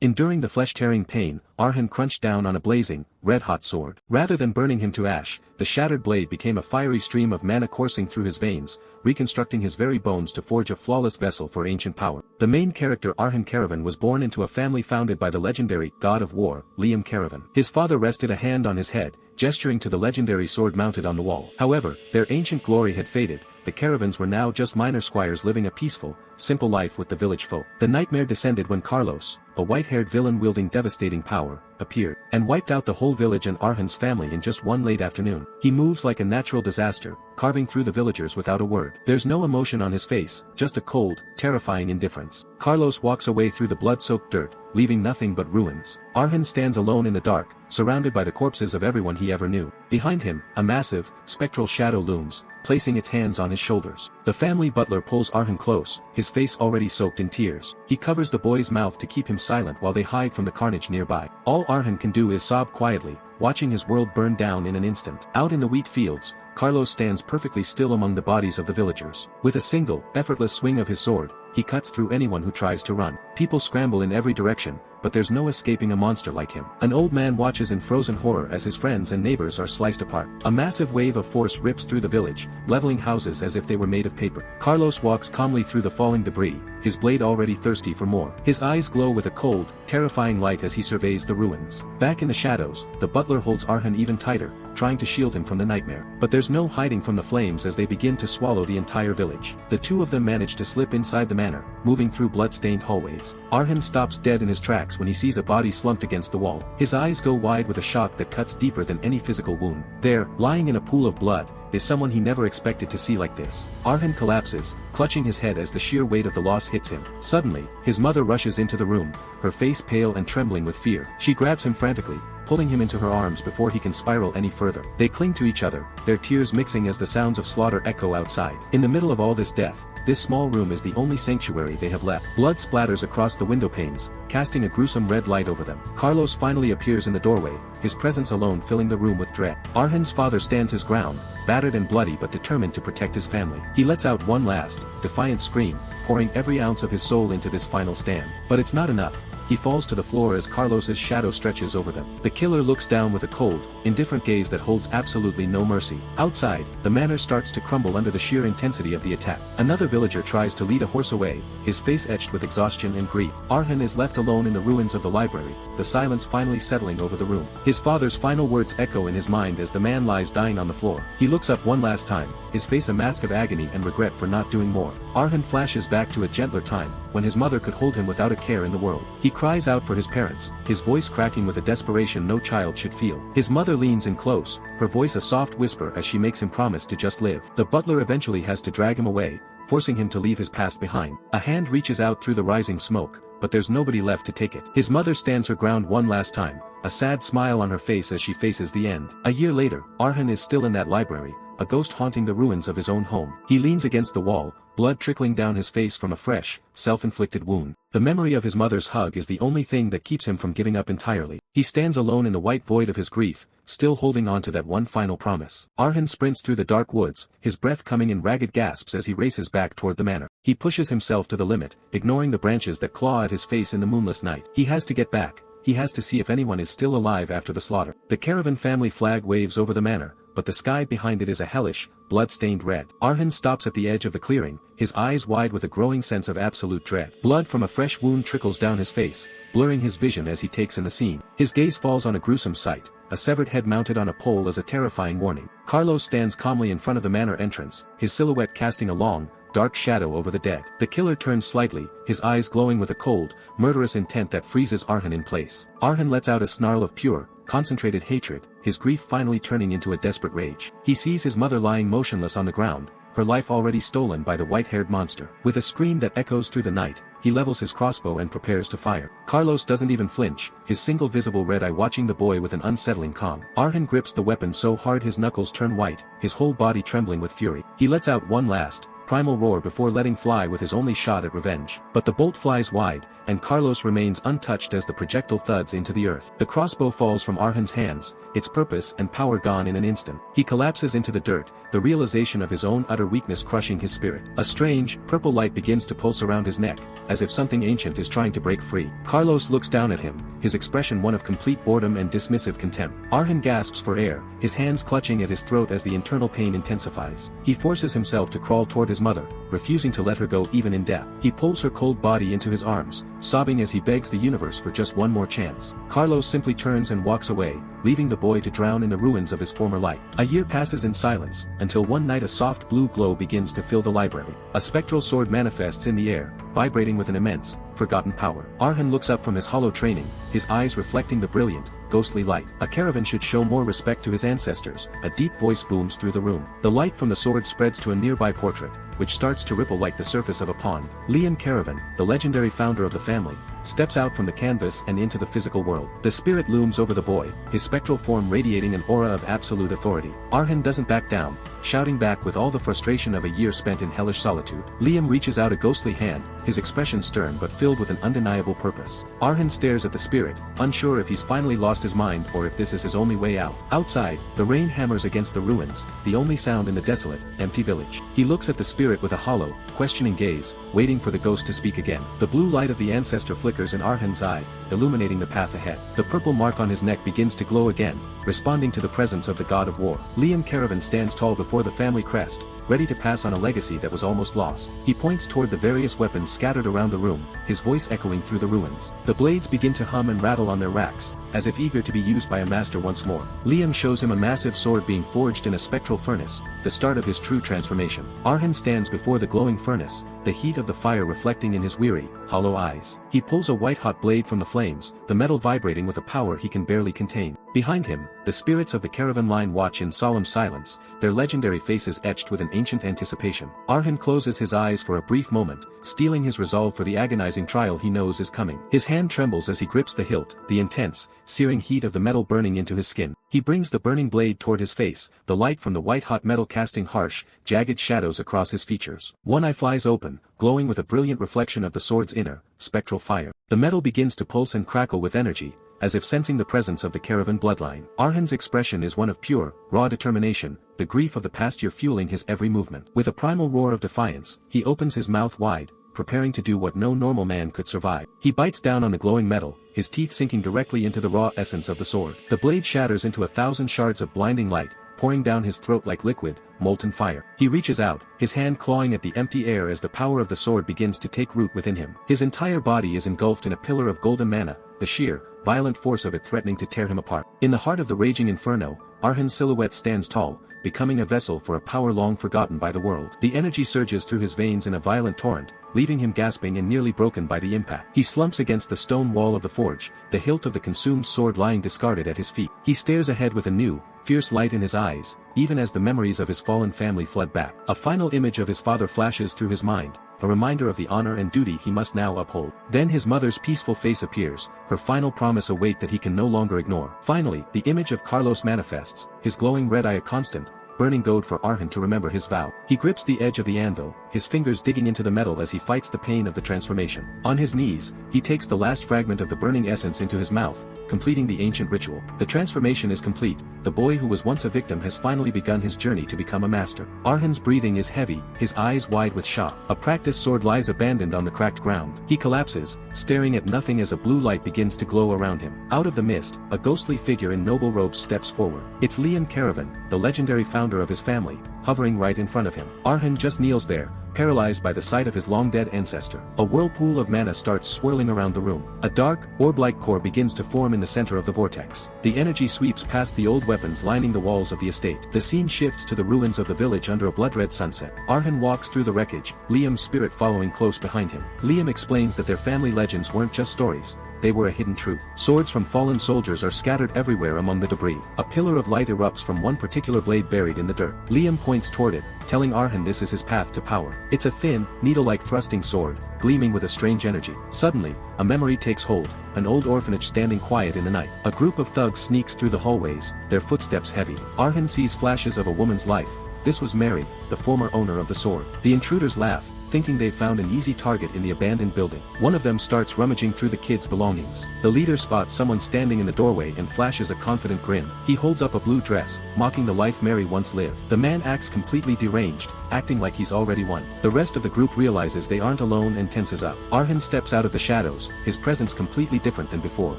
Enduring the flesh-tearing pain, Arcane crunched down on a blazing, red-hot sword. Rather than burning him to ash, the shattered blade became a fiery stream of mana coursing through his veins, reconstructing his very bones to forge a flawless vessel for ancient power. The main character Arcane Caravan was born into a family founded by the legendary God of War, Liam Caravan. His father rested a hand on his head, gesturing to the legendary sword mounted on the wall. However, their ancient glory had faded. The Caravans were now just minor squires living a peaceful, simple life with the village folk. The nightmare descended when Carlos, a white-haired villain wielding devastating power, appeared, and wiped out the whole village and Arcane's family in just one late afternoon. He moves like a natural disaster, carving through the villagers without a word. There's no emotion on his face, just a cold, terrifying indifference. Carlos walks away through the blood-soaked dirt, leaving nothing but ruins. Arcane stands alone in the dark, surrounded by the corpses of everyone he ever knew. Behind him, a massive, spectral shadow looms, placing its hands on his shoulders. The family butler pulls Arcane close, his face already soaked in tears. He covers the boy's mouth to keep him silent while they hide from the carnage nearby. All Arcane can do is sob quietly, watching his world burn down in an instant. Out in the wheat fields, Carlos stands perfectly still among the bodies of the villagers. With a single, effortless swing of his sword, he cuts through anyone who tries to run. People scramble in every direction, but there's no escaping a monster like him. An old man watches in frozen horror as his friends and neighbors are sliced apart. A massive wave of force rips through the village, leveling houses as if they were made of paper. Carlos walks calmly through the falling debris, his blade already thirsty for more. His eyes glow with a cold, terrifying light as he surveys the ruins. Back in the shadows, the butler holds Arcane even tighter, trying to shield him from the nightmare. But there's no hiding from the flames as they begin to swallow the entire village. The two of them manage to slip inside the manor, moving through blood-stained hallways. Arcane stops dead in his tracks when he sees a body slumped against the wall. His eyes go wide with a shock that cuts deeper than any physical wound. There, lying in a pool of blood, is someone he never expected to see like this. Arcane collapses, clutching his head as the sheer weight of the loss hits him. Suddenly, his mother rushes into the room, her face pale and trembling with fear. She grabs him frantically, pulling him into her arms before he can spiral any further. They cling to each other, their tears mixing as the sounds of slaughter echo outside. In the middle of all this death, this small room is the only sanctuary they have left. Blood splatters across the window panes, casting a gruesome red light over them. Carlos finally appears in the doorway, his presence alone filling the room with dread. Arcane's father stands his ground, battered and bloody but determined to protect his family. He lets out one last, defiant scream, pouring every ounce of his soul into this final stand. But it's not enough. He falls to the floor as Carlos's shadow stretches over them. The killer looks down with a cold, indifferent gaze that holds absolutely no mercy. Outside, the manor starts to crumble under the sheer intensity of the attack. Another villager tries to lead a horse away, his face etched with exhaustion and grief. Arcane is left alone in the ruins of the library, the silence finally settling over the room. His father's final words echo in his mind as the man lies dying on the floor. He looks up one last time, his face a mask of agony and regret for not doing more. Arcane flashes back to a gentler time, when his mother could hold him without a care in the world. He cries out for his parents, his voice cracking with a desperation no child should feel. His mother leans in close, her voice a soft whisper as she makes him promise to just live. The butler eventually has to drag him away, forcing him to leave his past behind. A hand reaches out through the rising smoke, but there's nobody left to take it. His mother stands her ground one last time, a sad smile on her face as she faces the end. A year later, Arcane is still in that library, a ghost haunting the ruins of his own home. He leans against the wall, blood trickling down his face from a fresh, self-inflicted wound. The memory of his mother's hug is the only thing that keeps him from giving up entirely. He stands alone in the white void of his grief, still holding on to that one final promise. Arcane sprints through the dark woods, his breath coming in ragged gasps as he races back toward the manor. He pushes himself to the limit, ignoring the branches that claw at his face in the moonless night. He has to get back. He has to see if anyone is still alive after the slaughter. The caravan family flag waves over the manor, but the sky behind it is a hellish, blood-stained red. Arcane stops at the edge of the clearing, his eyes wide with a growing sense of absolute dread. Blood from a fresh wound trickles down his face, blurring his vision as he takes in the scene. His gaze falls on a gruesome sight, a severed head mounted on a pole as a terrifying warning. Carlos stands calmly in front of the manor entrance, his silhouette casting a long, dark shadow over the dead. The killer turns slightly, his eyes glowing with a cold, murderous intent that freezes Arcane in place. Arcane lets out a snarl of pure, concentrated hatred, his grief finally turning into a desperate rage. He sees his mother lying motionless on the ground, her life already stolen by the white-haired monster. With a scream that echoes through the night, he levels his crossbow and prepares to fire. Carlos doesn't even flinch, his single visible red eye watching the boy with an unsettling calm. Arcane grips the weapon so hard his knuckles turn white, his whole body trembling with fury. He lets out one last, primal roar before letting fly with his only shot at revenge. But the bolt flies wide, and Carlos remains untouched as the projectile thuds into the earth. The crossbow falls from Arhan's hands, its purpose and power gone in an instant. He collapses into the dirt, the realization of his own utter weakness crushing his spirit. A strange, purple light begins to pulse around his neck, as if something ancient is trying to break free. Carlos looks down at him, his expression one of complete boredom and dismissive contempt. Arhan gasps for air, his hands clutching at his throat as the internal pain intensifies. He forces himself to crawl toward his mother, refusing to let her go even in death. He pulls her cold body into his arms, sobbing as he begs the universe for just one more chance. Carlos simply turns and walks away, leaving the boy to drown in the ruins of his former life. A year passes in silence, until one night a soft blue glow begins to fill the library. A spectral sword manifests in the air, vibrating with an immense, forgotten power. Arhan looks up from his hollow training, his eyes reflecting the brilliant, ghostly light. A caravan should show more respect to his ancestors. A deep voice booms through the room. The light from the sword spreads to a nearby portrait, which starts to ripple like the surface of a pond. Liam Caravan, the legendary founder of the family, steps out from the canvas and into the physical world. The spirit looms over the boy, his spectral form radiating an aura of absolute authority. Arhan doesn't back down, shouting back with all the frustration of a year spent in hellish solitude. Liam reaches out a ghostly hand, his expression stern but filled with an undeniable purpose. Arhan stares at the spirit, unsure if he's finally lost his mind or if this is his only way out. Outside, the rain hammers against the ruins, the only sound in the desolate, empty village. He looks at the spirit with a hollow, questioning gaze, waiting for the ghost to speak again. The blue light of the ancestor flickers in Arhan's eye, illuminating the path ahead. The purple mark on his neck begins to glow again, responding to the presence of the god of war. Liam Caravan stands tall before the family crest, ready to pass on a legacy that was almost lost. He points toward the various weapons scattered around the room, his voice echoing through the ruins. The blades begin to hum and rattle on their racks, as if eager to be used by a master once more. Liam shows him a massive sword being forged in a spectral furnace, the start of his true transformation. Arhan stands before the glowing furnace, the heat of the fire reflecting in his weary, hollow eyes. He pulls a white-hot blade from the flames, the metal vibrating with a power he can barely contain. Behind him, the spirits of the caravan line watch in solemn silence, their legendary faces etched with an ancient anticipation. Arhan closes his eyes for a brief moment, steeling his resolve for the agonizing trial he knows is coming. His hand trembles as he grips the hilt, the intense, searing heat of the metal burning into his skin. He brings the burning blade toward his face, the light from the white-hot metal casting harsh, jagged shadows across his features. One eye flies open, glowing with a brilliant reflection of the sword's inner, spectral fire. The metal begins to pulse and crackle with energy, as if sensing the presence of the caravan bloodline. Arhan's expression is one of pure, raw determination, the grief of the past year fueling his every movement. With a primal roar of defiance, he opens his mouth wide, preparing to do what no normal man could survive. He bites down on the glowing metal, his teeth sinking directly into the raw essence of the sword. The blade shatters into 1,000 shards of blinding light, pouring down his throat like liquid, molten fire. He reaches out, his hand clawing at the empty air as the power of the sword begins to take root within him. His entire body is engulfed in a pillar of golden mana, the sheer, violent force of it threatening to tear him apart. In the heart of the raging inferno, Arhan's silhouette stands tall, becoming a vessel for a power long forgotten by the world. The energy surges through his veins in a violent torrent, leaving him gasping and nearly broken by the impact. He slumps against the stone wall of the forge, the hilt of the consumed sword lying discarded at his feet. He stares ahead with a new, fierce light in his eyes, even as the memories of his fallen family flood back. A final image of his father flashes through his mind, a reminder of the honor and duty he must now uphold. Then his mother's peaceful face appears, her final promise a weight that he can no longer ignore. Finally, the image of Carlos manifests, his glowing red eye a constant, burning goad for Arhan to remember his vow. He grips the edge of the anvil, his fingers digging into the metal as he fights the pain of the transformation. On his knees, he takes the last fragment of the burning essence into his mouth, completing the ancient ritual. The transformation is complete, the boy who was once a victim has finally begun his journey to become a master. Arhan's breathing is heavy, his eyes wide with shock. A practiced sword lies abandoned on the cracked ground. He collapses, staring at nothing as a blue light begins to glow around him. Out of the mist, a ghostly figure in noble robes steps forward. It's Liam Caravan, the legendary founder of his family, hovering right in front of him. Arhan just kneels there, paralyzed by the sight of his long-dead ancestor. A whirlpool of mana starts swirling around the room. A dark, orb-like core begins to form in the center of the vortex. The energy sweeps past the old weapons lining the walls of the estate. The scene shifts to the ruins of the village under a blood-red sunset. Arhan walks through the wreckage, Liam's spirit following close behind him. Liam explains that their family legends weren't just stories, they were a hidden truth. Swords from fallen soldiers are scattered everywhere among the debris. A pillar of light erupts from one particular blade buried in the dirt. Liam points toward it, telling Arhan this is his path to power. It's a thin, needle-like thrusting sword, gleaming with a strange energy. Suddenly, a memory takes hold, an old orphanage standing quiet in the night. A group of thugs sneaks through the hallways, their footsteps heavy. Arhan sees flashes of a woman's life, This was Mary, the former owner of the sword. The intruders laugh, thinking they've found an easy target in the abandoned building. One of them starts rummaging through the kids' belongings. The leader spots someone standing in the doorway and flashes a confident grin. He holds up a blue dress, mocking the life Mary once lived. The man acts completely deranged, acting like he's already won. The rest of the group realizes they aren't alone and tenses up. Arhan steps out of the shadows, his presence completely different than before.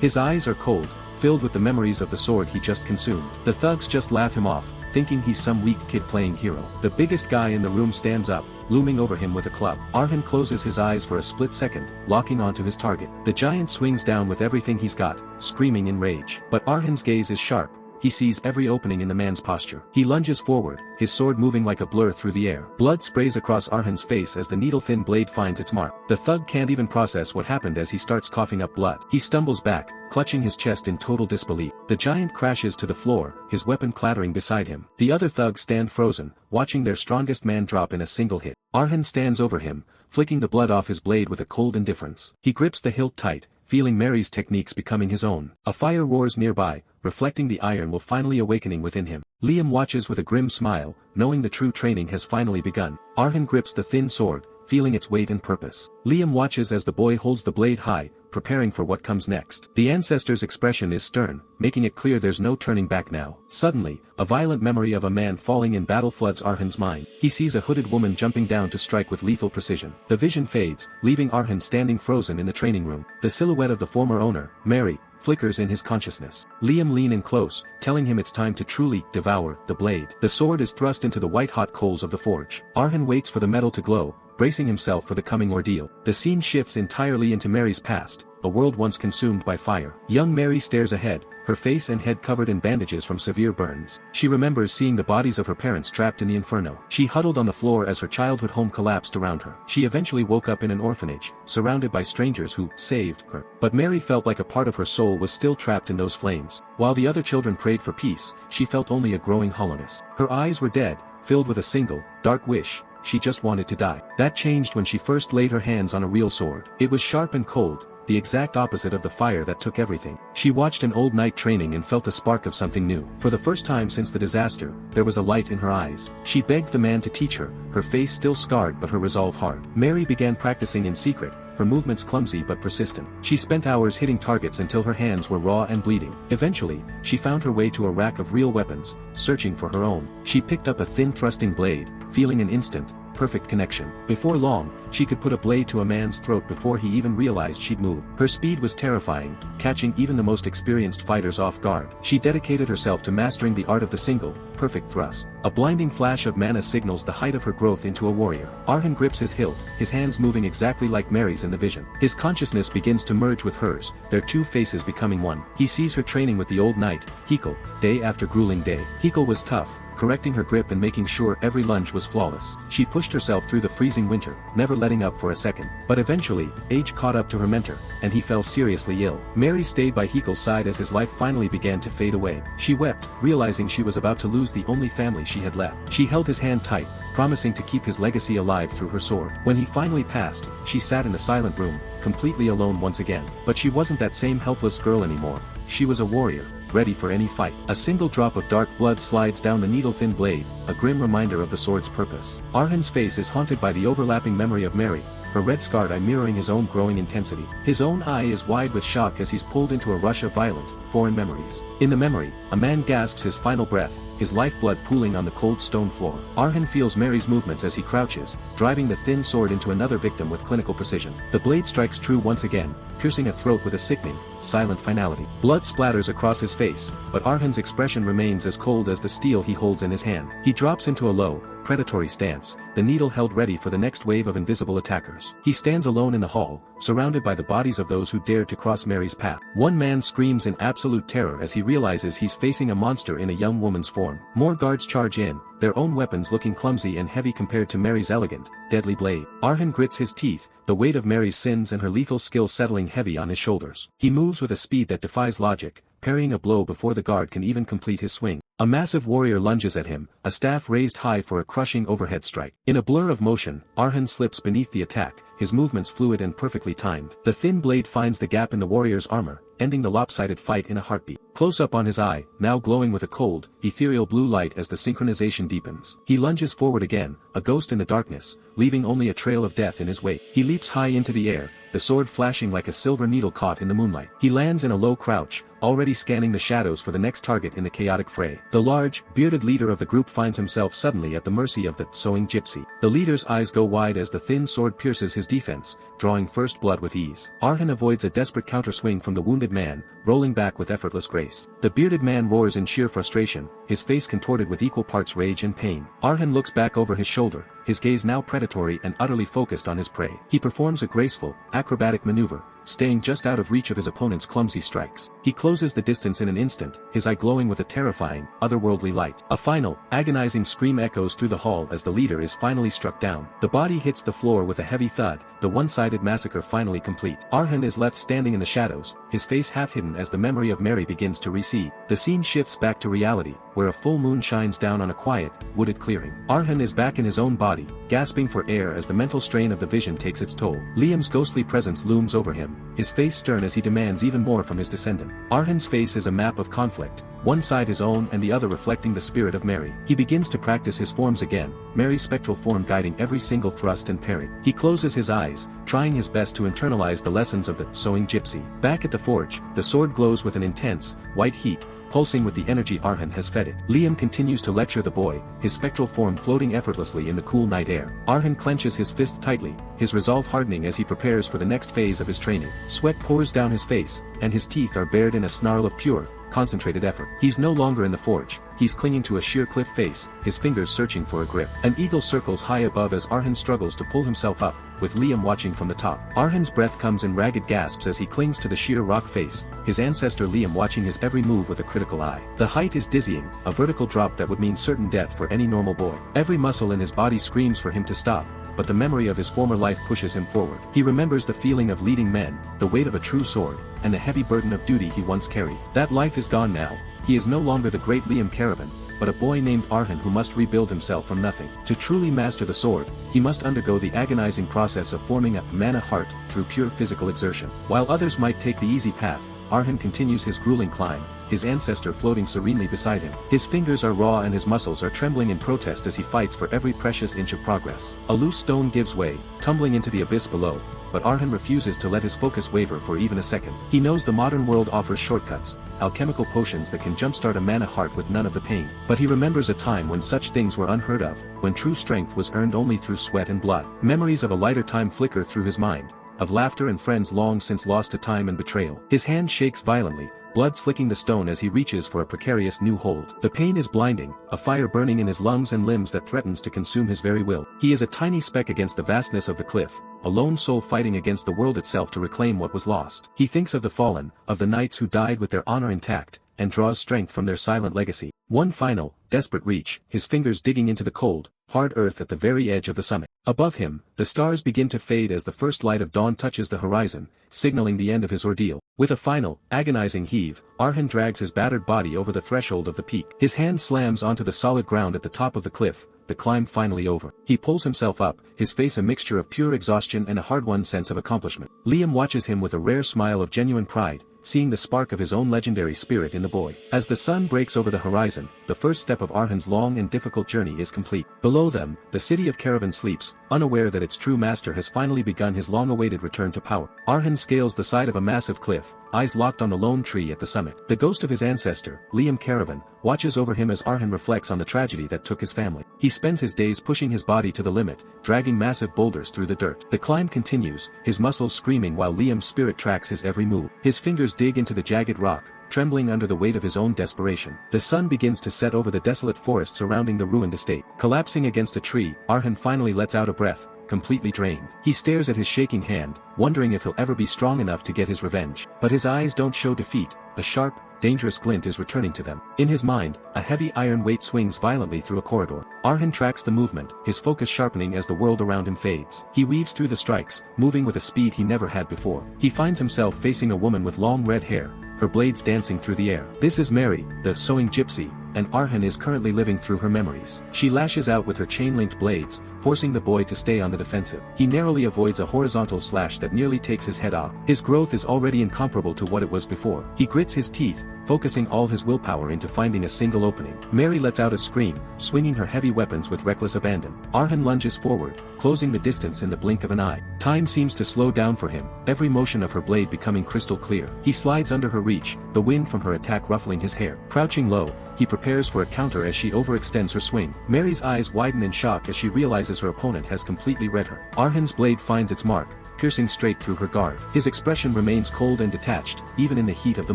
His eyes are cold, filled with the memories of the sword he just consumed. The thugs just laugh him off, thinking he's some weak kid playing hero. The biggest guy in the room stands up, looming over him with a club. Arhan closes his eyes for a split second, locking onto his target. The giant swings down with everything he's got, screaming in rage. But Arhan's gaze is sharp. He sees every opening in the man's posture. He lunges forward, his sword moving like a blur through the air. Blood sprays across Arhan's face as the needle-thin blade finds its mark. The thug can't even process what happened as he starts coughing up blood. He stumbles back, clutching his chest in total disbelief. The giant crashes to the floor, his weapon clattering beside him. The other thugs stand frozen, watching their strongest man drop in a single hit. Arhan stands over him, flicking the blood off his blade with a cold indifference. He grips the hilt tight, feeling Mary's techniques becoming his own. A fire roars nearby, reflecting the iron will finally awakening within him. Liam watches with a grim smile, knowing the true training has finally begun. Arhan grips the thin sword, feeling its weight and purpose. Liam watches as the boy holds the blade high, preparing for what comes next. The ancestor's expression is stern, making it clear there's no turning back now. Suddenly, a violent memory of a man falling in battle floods Arhan's mind. He sees a hooded woman jumping down to strike with lethal precision. The vision fades, leaving Arhan standing frozen in the training room. The silhouette of the former owner, Mary, flickers in his consciousness. Liam leans in close, telling him it's time to truly devour the blade. The sword is thrust into the white-hot coals of the forge. Arhan waits for the metal to glow, bracing himself for the coming ordeal. The scene shifts entirely into Mary's past, a world once consumed by fire. Young Mary stares ahead, her face and head covered in bandages from severe burns. She remembers seeing the bodies of her parents trapped in the inferno. She huddled on the floor as her childhood home collapsed around her. She eventually woke up in an orphanage, surrounded by strangers who saved her. But Mary felt like a part of her soul was still trapped in those flames. While the other children prayed for peace, she felt only a growing hollowness. Her eyes were dead, filled with a single, dark wish. She just wanted to die. That changed when she first laid her hands on a real sword. It was sharp and cold, the exact opposite of the fire that took everything. She watched an old knight training and felt a spark of something new. For the first time since the disaster, there was a light in her eyes. She begged the man to teach her, her face still scarred but her resolve hard. Mary began practicing in secret, her movements clumsy but persistent. She spent hours hitting targets until her hands were raw and bleeding. Eventually, she found her way to a rack of real weapons, searching for her own. She picked up a thin thrusting blade, feeling an instant, perfect connection. Before long, she could put a blade to a man's throat before he even realized she'd moved. Her speed was terrifying, catching even the most experienced fighters off guard. She dedicated herself to mastering the art of the single, perfect thrust. A blinding flash of mana signals the height of her growth into a warrior. Arhan grips his hilt, his hands moving exactly like Mary's in the vision. His consciousness begins to merge with hers, their two faces becoming one. He sees her training with the old knight, Hikal, day after grueling day. Hikal was tough, correcting her grip and making sure every lunge was flawless. She pushed herself through the freezing winter, never letting up for a second. But eventually, age caught up to her mentor, and he fell seriously ill. Mary stayed by Hikal's side as his life finally began to fade away. She wept, realizing she was about to lose the only family she had left. She held his hand tight, promising to keep his legacy alive through her sword. When he finally passed, she sat in the silent room, completely alone once again. But she wasn't that same helpless girl anymore. She was a warrior, ready for any fight. A single drop of dark blood slides down the needle-thin blade, a grim reminder of the sword's purpose. Arhan's face is haunted by the overlapping memory of Mary, her red-scarred eye mirroring his own growing intensity. His own eye is wide with shock as he's pulled into a rush of violent, foreign memories. In the memory, a man gasps his final breath, his lifeblood pooling on the cold stone floor. Arhan feels Mary's movements as he crouches, driving the thin sword into another victim with clinical precision. The blade strikes true once again, piercing a throat with a sickening, silent finality. Blood splatters across his face, but Arhan's expression remains as cold as the steel he holds in his hand. He drops into a low, predatory stance, the needle held ready for the next wave of invisible attackers. He stands alone in the hall, surrounded by the bodies of those who dared to cross Mary's path. One man screams in absolute terror as he realizes he's facing a monster in a young woman's form. More guards charge in, their own weapons looking clumsy and heavy compared to Mary's elegant, deadly blade. Arhan grits his teeth, the weight of Mary's sins and her lethal skill settling heavy on his shoulders. He moves with a speed that defies logic, parrying a blow before the guard can even complete his swing. A massive warrior lunges at him, a staff raised high for a crushing overhead strike. In a blur of motion, Arhan slips beneath the attack, his movements fluid and perfectly timed. The thin blade finds the gap in the warrior's armor, ending the lopsided fight in a heartbeat. Close up on his eye, now glowing with a cold, ethereal blue light as the synchronization deepens. He lunges forward again, a ghost in the darkness, leaving only a trail of death in his wake. He leaps high into the air, the sword flashing like a silver needle caught in the moonlight. He lands in a low crouch, already scanning the shadows for the next target in the chaotic fray. The large, bearded leader of the group finds himself suddenly at the mercy of the sewing gypsy. The leader's eyes go wide as the thin sword pierces his defense, drawing first blood with ease. Arhan avoids a desperate counterswing from the wounded man, rolling back with effortless grace. The bearded man roars in sheer frustration, his face contorted with equal parts rage and pain. Arhan looks back over his shoulder, his gaze now predatory and utterly focused on his prey. He performs a graceful, acrobatic maneuver, staying just out of reach of his opponent's clumsy strikes. He closes the distance in an instant, his eye glowing with a terrifying, otherworldly light. A final, agonizing scream echoes through the hall as the leader is finally struck down. The body hits the floor with a heavy thud, the one-sided massacre finally complete. Arhan is left standing in the shadows, his face half hidden as the memory of Mary begins to recede. The scene shifts back to reality, where a full moon shines down on a quiet, wooded clearing. Arhan is back in his own body, gasping for air as the mental strain of the vision takes its toll. Liam's ghostly presence looms over him, his face stern as he demands even more from his descendant. Arhan's face is a map of conflict, one side his own and the other reflecting the spirit of Mary. He begins to practice his forms again, Mary's spectral form guiding every single thrust and parry. He closes his eyes, trying his best to internalize the lessons of the sewing gypsy. Back at the forge, the sword glows with an intense, white heat, pulsing with the energy Arhan has fed it. Liam continues to lecture the boy, his spectral form floating effortlessly in the cool night air. Arhan clenches his fist tightly, his resolve hardening as he prepares for the next phase of his training. Sweat pours down his face, and his teeth are bared in a snarl of pure, concentrated effort. He's no longer in the forge, he's clinging to a sheer cliff face, his fingers searching for a grip. An eagle circles high above as Arhan struggles to pull himself up, with Liam watching from the top. Arhan's breath comes in ragged gasps as he clings to the sheer rock face, his ancestor Liam watching his every move with a critical eye. The height is dizzying, a vertical drop that would mean certain death for any normal boy. Every muscle in his body screams for him to stop, but the memory of his former life pushes him forward. He remembers the feeling of leading men, the weight of a true sword, and the heavy burden of duty he once carried. That life is gone now. He is no longer the great Liam Caravan, but a boy named Arhan who must rebuild himself from nothing. To truly master the sword, he must undergo the agonizing process of forming a mana heart through pure physical exertion. While others might take the easy path, Arhan continues his grueling climb, his ancestor floating serenely beside him. His fingers are raw and his muscles are trembling in protest as he fights for every precious inch of progress. A loose stone gives way, tumbling into the abyss below, but Arhan refuses to let his focus waver for even a second. He knows the modern world offers shortcuts, alchemical potions that can jumpstart a mana heart with none of the pain. But he remembers a time when such things were unheard of, when true strength was earned only through sweat and blood. Memories of a lighter time flicker through his mind, of laughter and friends long since lost to time and betrayal. His hand shakes violently, blood slicking the stone as he reaches for a precarious new hold. The pain is blinding, a fire burning in his lungs and limbs that threatens to consume his very will. He is a tiny speck against the vastness of the cliff, a lone soul fighting against the world itself to reclaim what was lost. He thinks of the fallen, of the knights who died with their honor intact, and draws strength from their silent legacy. One final, desperate reach, his fingers digging into the cold, hard earth at the very edge of the summit. Above him, the stars begin to fade as the first light of dawn touches the horizon, signaling the end of his ordeal. With a final, agonizing heave, Arhan drags his battered body over the threshold of the peak. His hand slams onto the solid ground at the top of the cliff, the climb finally over. He pulls himself up, his face a mixture of pure exhaustion and a hard-won sense of accomplishment. Liam watches him with a rare smile of genuine pride, seeing the spark of his own legendary spirit in the boy. As the sun breaks over the horizon, the first step of Arhan's long and difficult journey is complete. Below them, the city of Caravan sleeps, unaware that its true master has finally begun his long-awaited return to power. Arhan scales the side of a massive cliff, eyes locked on the lone tree at the summit. The ghost of his ancestor, Liam Caravan, watches over him as Arhan reflects on the tragedy that took his family. He spends his days pushing his body to the limit, dragging massive boulders through the dirt. The climb continues, his muscles screaming while Liam's spirit tracks his every move. His fingers dig into the jagged rock, trembling under the weight of his own desperation. The sun begins to set over the desolate forest surrounding the ruined estate. Collapsing against a tree, Arhan finally lets out a breath, completely drained. He stares at his shaking hand, wondering if he'll ever be strong enough to get his revenge. But his eyes don't show defeat, a sharp, dangerous glint is returning to them. In his mind, a heavy iron weight swings violently through a corridor. Arhan tracks the movement, his focus sharpening as the world around him fades. He weaves through the strikes, moving with a speed he never had before. He finds himself facing a woman with long red hair, her blades dancing through the air. This is Mary, the sewing gypsy, and Arhan is currently living through her memories. She lashes out with her chain-linked blades, forcing the boy to stay on the defensive. He narrowly avoids a horizontal slash that nearly takes his head off. His growth is already incomparable to what it was before. He grits his teeth, focusing all his willpower into finding a single opening. Mary lets out a scream, swinging her heavy weapons with reckless abandon. Arhan lunges forward, closing the distance in the blink of an eye. Time seems to slow down for him, every motion of her blade becoming crystal clear. He slides under her reach, the wind from her attack ruffling his hair. Crouching low, he prepares for a counter as she overextends her swing. Mary's eyes widen in shock as she realizes her opponent has completely read her. Arhan's blade finds its mark, piercing straight through her guard. His expression remains cold and detached, even in the heat of the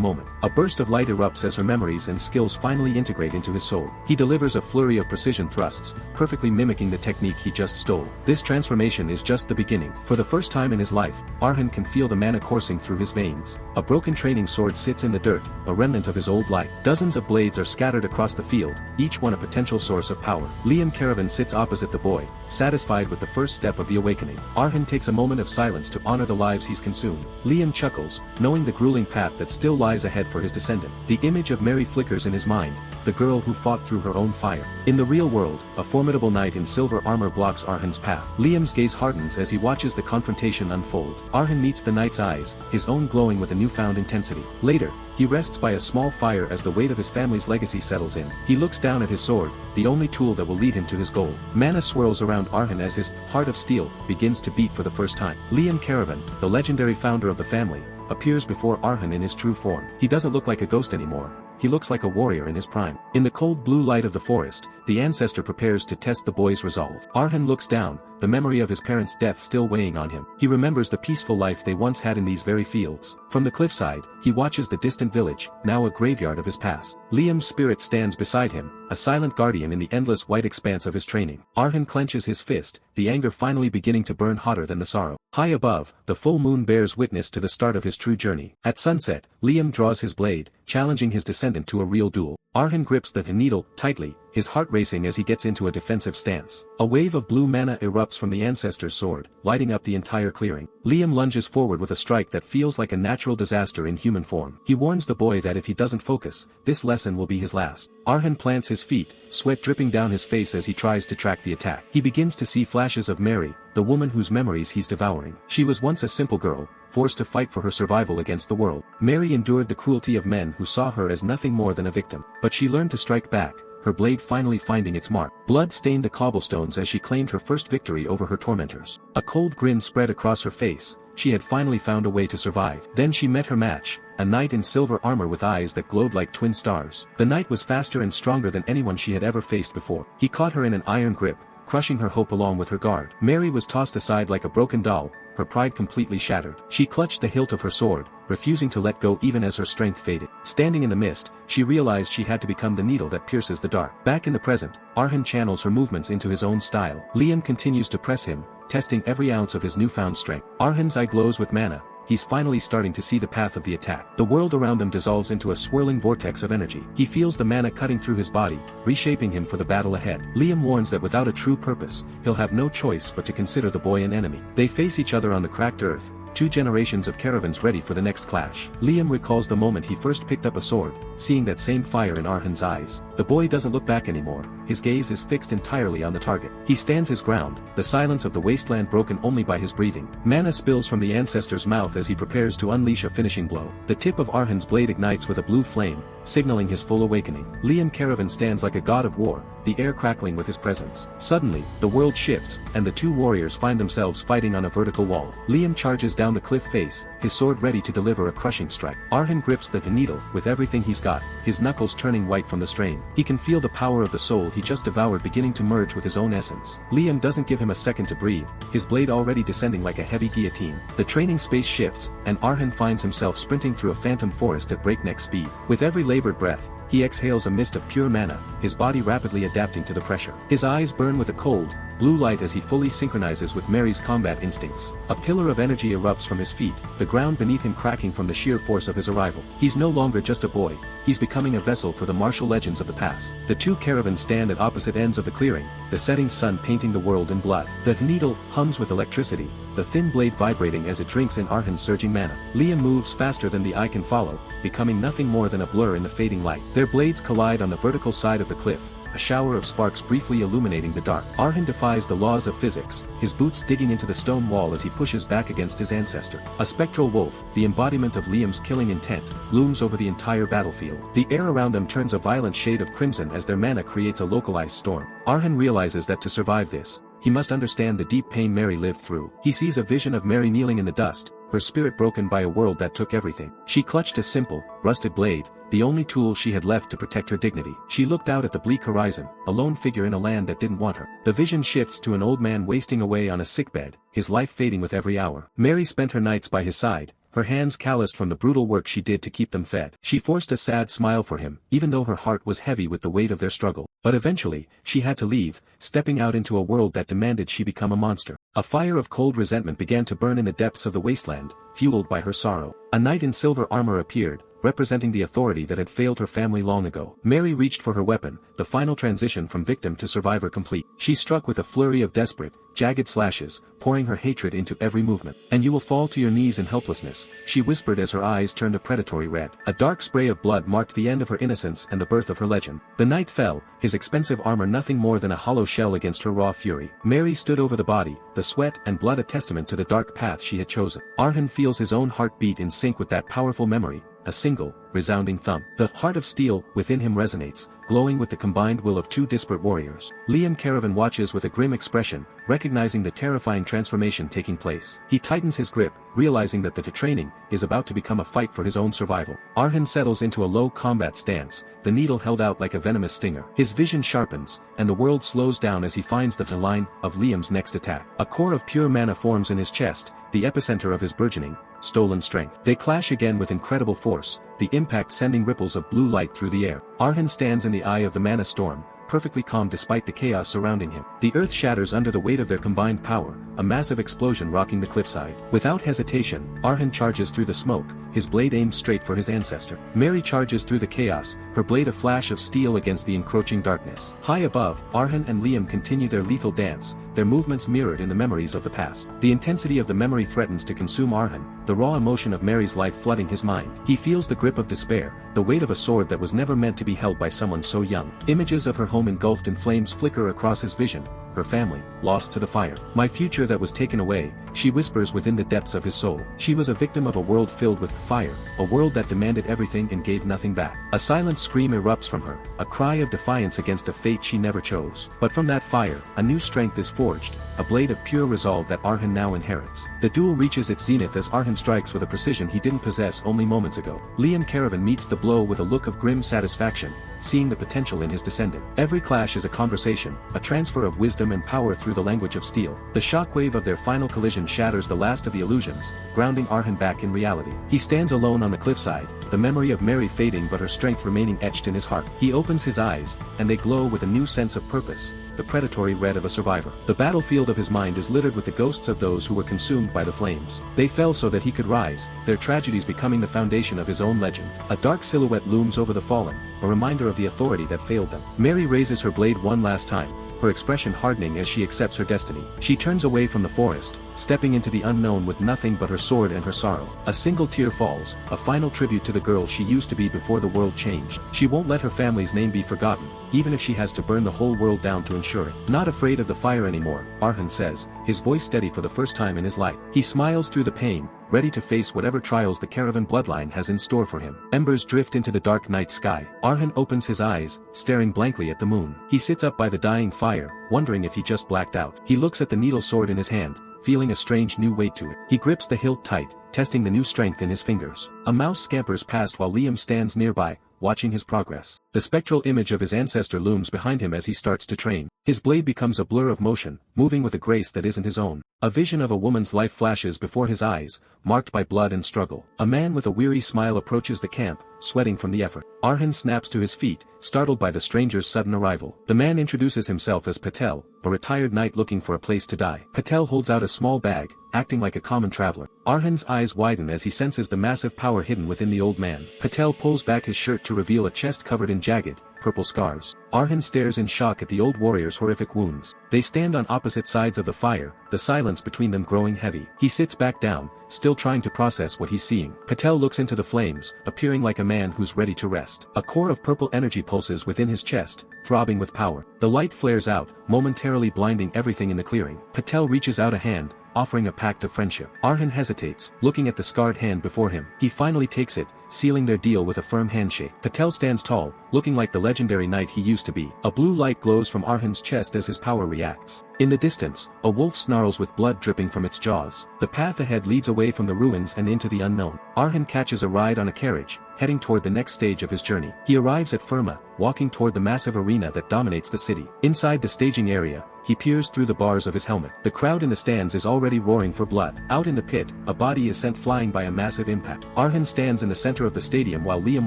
moment. A burst of light erupts as her memories and skills finally integrate into his soul. He delivers a flurry of precision thrusts, perfectly mimicking the technique he just stole. This transformation is just the beginning. For the first time in his life, Arhan can feel the mana coursing through his veins. A broken training sword sits in the dirt, a remnant of his old life. Dozens of blades are scattered across the field, each one a potential source of power. Liam Caravan sits opposite the boy, satisfied with the first step of the awakening. Arhan takes a moment of silence to honor the lives he's consumed. Liam chuckles, knowing the grueling path that still lies ahead for his descendant. The image of Mary flickers in his mind, the girl who fought through her own fire. In the real world, a formidable knight in silver armor blocks Arhan's path. Liam's gaze hardens as he watches the confrontation unfold. Arhan meets the knight's eyes, his own glowing with a newfound intensity. Later, he rests by a small fire as the weight of his family's legacy settles in. He looks down at his sword, the only tool that will lead him to his goal. Mana swirls around Arhan as his heart of steel begins to beat for the first time. Liam Caravan, the legendary founder of the family, appears before Arhan in his true form. He doesn't look like a ghost anymore. He looks like a warrior in his prime. In the cold blue light of the forest, the ancestor prepares to test the boy's resolve. Arhan looks down, the memory of his parents' death still weighing on him. He remembers the peaceful life they once had in these very fields. From the cliffside, he watches the distant village, now a graveyard of his past. Liam's spirit stands beside him, a silent guardian in the endless white expanse of his training. Arhan clenches his fist, the anger finally beginning to burn hotter than the sorrow. High above, the full moon bears witness to the start of his true journey. At sunset, Liam draws his blade, challenging his descendant to a real duel. Arhan grips the needle tightly, his heart racing as he gets into a defensive stance. A wave of blue mana erupts from the ancestor's sword, lighting up the entire clearing. Liam lunges forward with a strike that feels like a natural disaster in human form. He warns the boy that if he doesn't focus, this lesson will be his last. Arhan plants his feet, sweat dripping down his face as he tries to track the attack. He begins to see flashes of Mary, the woman whose memories he's devouring. She was once a simple girl, forced to fight for her survival against the world. Mary endured the cruelty of men who saw her as nothing more than a victim. But she learned to strike back, her blade finally finding its mark. Blood stained the cobblestones as she claimed her first victory over her tormentors. A cold grin spread across her face, she had finally found a way to survive. Then she met her match, a knight in silver armor with eyes that glowed like twin stars. The knight was faster and stronger than anyone she had ever faced before. He caught her in an iron grip, crushing her hope along with her guard. Mary was tossed aside like a broken doll, her pride completely shattered. She clutched the hilt of her sword, refusing to let go even as her strength faded. Standing in the mist, she realized she had to become the needle that pierces the dark. Back in the present, Arhan channels her movements into his own style. Liam continues to press him, testing every ounce of his newfound strength. Arhan's eye glows with mana. He's finally starting to see the path of the attack. The world around them dissolves into a swirling vortex of energy. He feels the mana cutting through his body, reshaping him for the battle ahead. Liam warns that without a true purpose, he'll have no choice but to consider the boy an enemy. They face each other on the cracked earth, 2 generations of caravans ready for the next clash. Liam recalls the moment he first picked up a sword, seeing that same fire in Arhan's eyes. The boy doesn't look back anymore, his gaze is fixed entirely on the target. He stands his ground, the silence of the wasteland broken only by his breathing. Mana spills from the ancestor's mouth as he prepares to unleash a finishing blow. The tip of Arhan's blade ignites with a blue flame, signaling his full awakening. Liam Caravan stands like a god of war, the air crackling with his presence. Suddenly, the world shifts, and the 2 warriors find themselves fighting on a vertical wall. Liam charges down the cliff face, his sword ready to deliver a crushing strike. Arhan grips the needle with everything he's got, his knuckles turning white from the strain. He can feel the power of the soul he just devoured beginning to merge with his own essence. Liam doesn't give him a second to breathe, his blade already descending like a heavy guillotine. The training space shifts, and Arhan finds himself sprinting through a phantom forest at breakneck speed. With every labored breath, he exhales a mist of pure mana, his body rapidly adapting to the pressure. His eyes burn with a cold, blue light as he fully synchronizes with Mary's combat instincts. A pillar of energy erupts from his feet, the ground beneath him cracking from the sheer force of his arrival. He's no longer just a boy, he's becoming a vessel for the martial legends of the past. The 2 caravans stand at opposite ends of the clearing, the setting sun painting the world in blood. The needle hums with electricity, the thin blade vibrating as it drinks in Arhan's surging mana. Liam moves faster than the eye can follow, becoming nothing more than a blur in the fading light. Their blades collide on the vertical side of the cliff, a shower of sparks briefly illuminating the dark. Arhan defies the laws of physics, his boots digging into the stone wall as he pushes back against his ancestor. A spectral wolf, the embodiment of Liam's killing intent, looms over the entire battlefield. The air around them turns a violent shade of crimson as their mana creates a localized storm. Arhan realizes that to survive this, he must understand the deep pain Mary lived through. He sees a vision of Mary kneeling in the dust, her spirit broken by a world that took everything. She clutched a simple, rusted blade, the only tool she had left to protect her dignity. She looked out at the bleak horizon, a lone figure in a land that didn't want her. The vision shifts to an old man wasting away on a sickbed, his life fading with every hour. Mary spent her nights by his side, her hands calloused from the brutal work she did to keep them fed. She forced a sad smile for him, even though her heart was heavy with the weight of their struggle. But eventually, she had to leave, stepping out into a world that demanded she become a monster. A fire of cold resentment began to burn in the depths of the wasteland, fueled by her sorrow. A knight in silver armor appeared, representing the authority that had failed her family long ago. Mary reached for her weapon, the final transition from victim to survivor complete. She struck with a flurry of desperate, jagged slashes, pouring her hatred into every movement. "And you will fall to your knees in helplessness," she whispered as her eyes turned a predatory red. A dark spray of blood marked the end of her innocence and the birth of her legend. The knight fell, his expensive armor nothing more than a hollow shell against her raw fury. Mary stood over the body, the sweat and blood a testament to the dark path she had chosen. Arhan feels his own heart beat in sync with that powerful memory, a single, resounding thump. The heart of steel within him resonates, glowing with the combined will of two disparate warriors. Liam Caravan watches with a grim expression, recognizing the terrifying transformation taking place. He tightens his grip, realizing that the training is about to become a fight for his own survival. Arhan settles into a low combat stance, the needle held out like a venomous stinger. His vision sharpens, and the world slows down as he finds the line of Liam's next attack. A core of pure mana forms in his chest, the epicenter of his burgeoning, stolen strength. They clash again with incredible force, the impact sending ripples of blue light through the air. Arhan stands in the eye of the mana storm, perfectly calm despite the chaos surrounding him. The earth shatters under the weight of their combined power, a massive explosion rocking the cliffside. Without hesitation, Arhan charges through the smoke, his blade aimed straight for his ancestor. Mary charges through the chaos, her blade a flash of steel against the encroaching darkness. High above, Arhan and Liam continue their lethal dance, their movements mirrored in the memories of the past. The intensity of the memory threatens to consume Arhan, the raw emotion of Mary's life flooding his mind. He feels the grip of despair, the weight of a sword that was never meant to be held by someone so young. Images of her home engulfed in flames flicker across his vision, her family, lost to the fire. "My future that was taken away," she whispers within the depths of his soul. She was a victim of a world filled with fire, a world that demanded everything and gave nothing back. A silent scream erupts from her, a cry of defiance against a fate she never chose. But from that fire, a new strength is forged, a blade of pure resolve that Arhan now inherits. The duel reaches its zenith as Arhan strikes with a precision he didn't possess only moments ago. Liam Caravan meets the blow with a look of grim satisfaction, seeing the potential in his descendant. Every clash is a conversation, a transfer of wisdom and power through the language of steel. The shockwave of their final collision shatters the last of the illusions, grounding Arhan back in reality. He stands alone on the cliffside, the memory of Mary fading but her strength remaining etched in his heart. He opens his eyes, and they glow with a new sense of purpose, the predatory red of a survivor. The battlefield of his mind is littered with the ghosts of those who were consumed by the flames. They fell so that he could rise, their tragedies becoming the foundation of his own legend. A dark silhouette looms over the fallen, a reminder of the authority that failed them. Mary raises her blade one last time, her expression hardening as she accepts her destiny. She turns away from the forest, stepping into the unknown with nothing but her sword and her sorrow. A single tear falls, a final tribute to the girl she used to be before the world changed. She won't let her family's name be forgotten, even if she has to burn the whole world down to ensure it. Not afraid of the fire anymore, Arhan says, his voice steady for the first time in his life. He smiles through the pain, ready to face whatever trials the Caravan bloodline has in store for him. Embers drift into the dark night sky. Arhan opens his eyes, staring blankly at the moon. He sits up by the dying fire, wondering if he just blacked out. He looks at the needle sword in his hand, feeling a strange new weight to it. He grips the hilt tight, testing the new strength in his fingers. A mouse scampers past while Liam stands nearby, watching his progress. The spectral image of his ancestor looms behind him as he starts to train. His blade becomes a blur of motion, moving with a grace that isn't his own. A vision of a woman's life flashes before his eyes, marked by blood and struggle. A man with a weary smile approaches the camp, sweating from the effort. Arhan snaps to his feet, startled by the stranger's sudden arrival. The man introduces himself as Patel, a retired knight looking for a place to die. Patel holds out a small bag, acting like a common traveler. Arhan's eyes widen as he senses the massive power hidden within the old man. Patel pulls back his shirt to reveal a chest covered in jagged, purple scars. Arhan stares in shock at the old warrior's horrific wounds. They stand on opposite sides of the fire, the silence between them growing heavy. He sits back down, still trying to process what he's seeing. Patel looks into the flames, appearing like a man who's ready to rest. A core of purple energy pulses within his chest, throbbing with power. The light flares out, momentarily blinding everything in the clearing. Patel reaches out a hand, offering a pact of friendship. Arhan hesitates, looking at the scarred hand before him. He finally takes it, sealing their deal with a firm handshake. Patel stands tall, looking like the legendary knight he used to be. A blue light glows from Arhan's chest as his power reacts. In the distance, a wolf snarls with blood dripping from its jaws. The path ahead leads away from the ruins and into the unknown. Arhan catches a ride on a carriage, heading toward the next stage of his journey. He arrives at Firma, walking toward the massive arena that dominates the city. Inside the staging area, he peers through the bars of his helmet. The crowd in the stands is already roaring for blood. Out in the pit, a body is sent flying by a massive impact. Arhan stands in the center of the stadium while Liam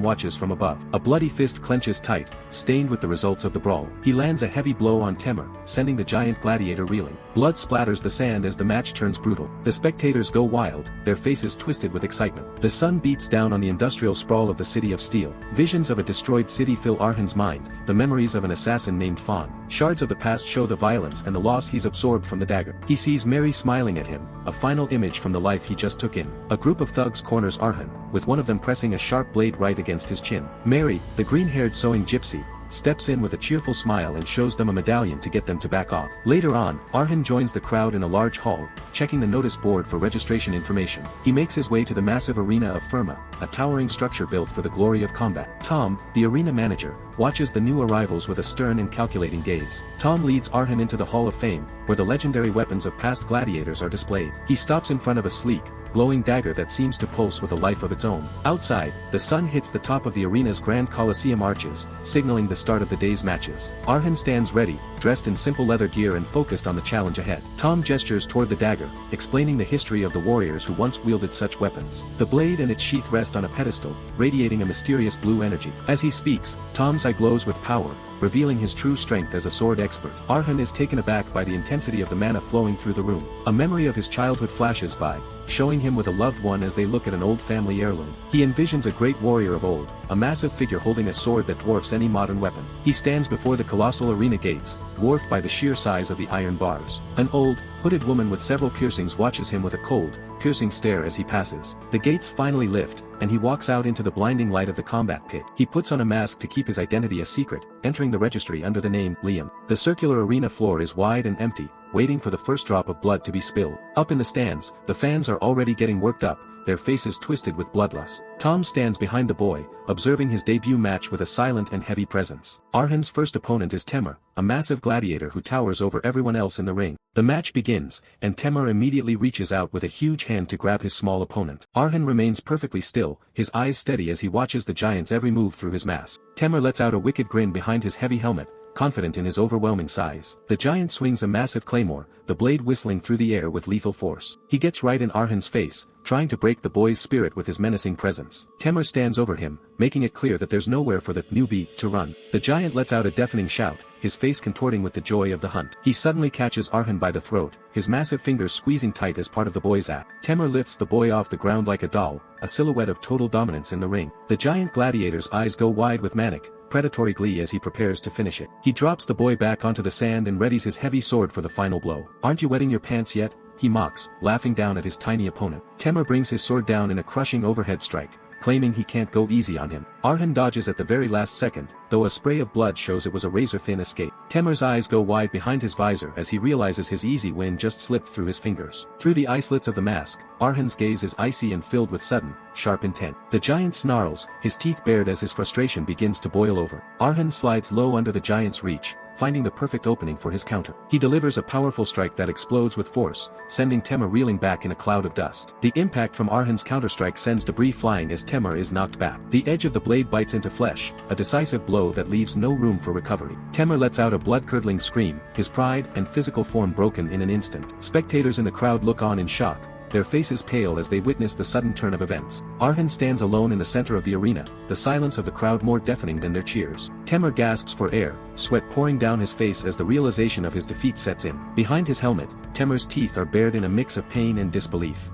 watches from above. A bloody fist clenches tight, stained with the results of the brawl. He lands a heavy blow on Temur, sending the giant gladiator reeling. Blood splatters the sand as the match turns brutal. The spectators go wild, their faces twisted with excitement. The sun beats down on the industrial sprawl of the city of steel. Visions of a destroyed city fill Arhan's mind, the memories of an assassin named Fawn. Shards of the past show the violence and the loss he's absorbed from the dagger. He sees Mary smiling at him, a final image from the life he just took in. A group of thugs corners Arhan, with one of them pressing a sharp blade right against his chin. Mary, the green-haired sewing gypsy, steps in with a cheerful smile and shows them a medallion to get them to back off. Later on, Arhan joins the crowd in a large hall, checking the notice board for registration information. He makes his way to the massive arena of Firma, a towering structure built for the glory of combat. Tom, the arena manager, watches the new arrivals with a stern and calculating gaze. Tom leads Arhan into the Hall of Fame, where the legendary weapons of past gladiators are displayed. He stops in front of a sleek, glowing dagger that seems to pulse with a life of its own. Outside, the sun hits the top of the arena's grand Colosseum arches, signaling the start of the day's matches. Arhan stands ready, dressed in simple leather gear and focused on the challenge ahead. Tom gestures toward the dagger, explaining the history of the warriors who once wielded such weapons. The blade and its sheath rest on a pedestal, radiating a mysterious blue energy. As he speaks, Tom's eye glows with power, revealing his true strength as a sword expert. Arhan is taken aback by the intensity of the mana flowing through the room. A memory of his childhood flashes by, showing him with a loved one as they look at an old family heirloom. He envisions a great warrior of old, a massive figure holding a sword that dwarfs any modern weapon. He stands before the colossal arena gates, dwarfed by the sheer size of the iron bars. An old, hooded woman with several piercings watches him with a cold, piercing stare as he passes. The gates finally lift, and he walks out into the blinding light of the combat pit. He puts on a mask to keep his identity a secret, entering the registry under the name Liam. The circular arena floor is wide and empty, waiting for the first drop of blood to be spilled. Up in the stands, the fans are already getting worked up, their faces twisted with bloodlust. Tom stands behind the boy, observing his debut match with a silent and heavy presence. Arhan's first opponent is Temur, a massive gladiator who towers over everyone else in the ring. The match begins, and Temur immediately reaches out with a huge hand to grab his small opponent. Arhan remains perfectly still, his eyes steady as he watches the giant's every move through his mask. Temur lets out a wicked grin behind his heavy helmet, confident in his overwhelming size. The giant swings a massive claymore, the blade whistling through the air with lethal force. He gets right in Arhan's face, trying to break the boy's spirit with his menacing presence. Temur stands over him, making it clear that there's nowhere for the newbie to run. The giant lets out a deafening shout, his face contorting with the joy of the hunt. He suddenly catches Arhan by the throat, his massive fingers squeezing tight as part of the boy's act. Temur lifts the boy off the ground like a doll, a silhouette of total dominance in the ring. The giant gladiator's eyes go wide with manic, predatory glee as he prepares to finish it. He drops the boy back onto the sand and readies his heavy sword for the final blow. "Aren't you wetting your pants yet?" he mocks, laughing down at his tiny opponent. Temur brings his sword down in a crushing overhead strike, claiming he can't go easy on him. Arhan dodges at the very last second, though a spray of blood shows it was a razor-thin escape. Temur's eyes go wide behind his visor as he realizes his easy win just slipped through his fingers. Through the eye slits of the mask, Arhan's gaze is icy and filled with sudden, sharp intent. The giant snarls, his teeth bared as his frustration begins to boil over. Arhan slides low under the giant's reach, finding the perfect opening for his counter. He delivers a powerful strike that explodes with force, sending Temur reeling back in a cloud of dust. The impact from Arhan's counterstrike sends debris flying as Temur is knocked back. The edge of the blade bites into flesh, a decisive blow that leaves no room for recovery. Temur lets out a blood-curdling scream, his pride and physical form broken in an instant. Spectators in the crowd look on in shock, their faces pale as they witness the sudden turn of events. Arhan stands alone in the center of the arena, the silence of the crowd more deafening than their cheers. Temur gasps for air, sweat pouring down his face as the realization of his defeat sets in. Behind his helmet, Temur's teeth are bared in a mix of pain and disbelief.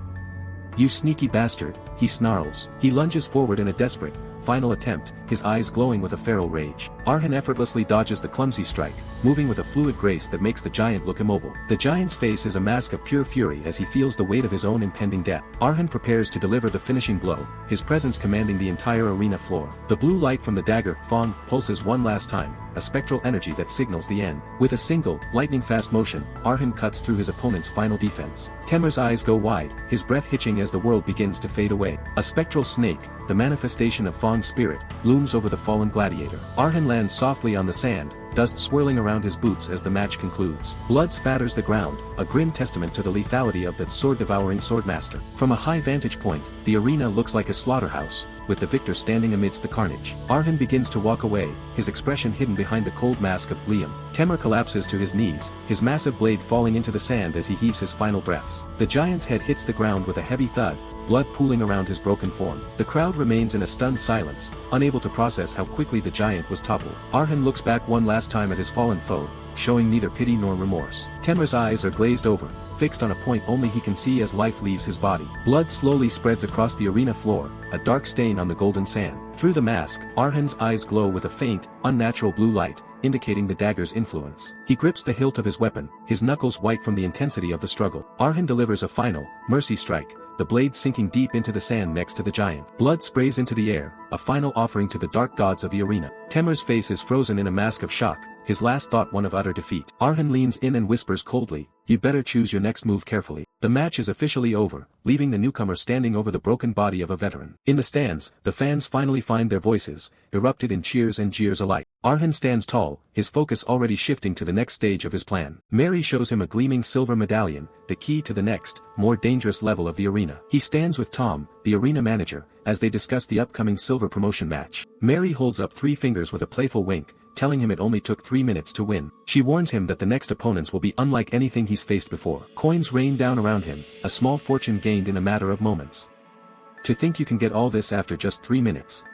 "You sneaky bastard," he snarls. He lunges forward in a desperate, final attempt, his eyes glowing with a feral rage. Arhan effortlessly dodges the clumsy strike, moving with a fluid grace that makes the giant look immobile. The giant's face is a mask of pure fury as he feels the weight of his own impending death. Arhan prepares to deliver the finishing blow, his presence commanding the entire arena floor. The blue light from the dagger, Fong, pulses one last time, a spectral energy that signals the end. With a single, lightning-fast motion, Arhan cuts through his opponent's final defense. Temer's eyes go wide, his breath hitching as the world begins to fade away. A spectral snake, the manifestation of Fong's spirit, looms over the fallen gladiator. Arhan lands softly on the sand, dust swirling around his boots as the match concludes. Blood spatters the ground, a grim testament to the lethality of that sword-devouring swordmaster. From a high vantage point, the arena looks like a slaughterhouse, with the victor standing amidst the carnage. Arhan begins to walk away, his expression hidden behind the cold mask of Liam. Temer collapses to his knees, his massive blade falling into the sand as he heaves his final breaths. The giant's head hits the ground with a heavy thud, blood pooling around his broken form. The crowd remains in a stunned silence, unable to process how quickly the giant was toppled. Arhan looks back one last time at his fallen foe, showing neither pity nor remorse. Temer's eyes are glazed over, fixed on a point only he can see as life leaves his body. Blood slowly spreads across the arena floor, a dark stain on the golden sand. Through the mask, Arhan's eyes glow with a faint, unnatural blue light, indicating the dagger's influence. He grips the hilt of his weapon, his knuckles white from the intensity of the struggle. Arhan delivers a final, mercy strike, the blade sinking deep into the sand next to the giant. Blood sprays into the air, a final offering to the dark gods of the arena. Temer's face is frozen in a mask of shock, his last thought one of utter defeat. Arhan leans in and whispers coldly, "You'd better choose your next move carefully." The match is officially over, leaving the newcomer standing over the broken body of a veteran. In the stands, the fans finally find their voices, erupted in cheers and jeers alike. Arhan stands tall, his focus already shifting to the next stage of his plan. Mary shows him a gleaming silver medallion, the key to the next, more dangerous level of the arena. He stands with Tom, the arena manager, as they discuss the upcoming silver promotion match. Mary holds up 3 fingers with a playful wink, telling him it only took 3 minutes to win. She warns him that the next opponents will be unlike anything he's faced before. Coins rain down around him, a small fortune gained in a matter of moments. To think you can get all this after just 3 minutes.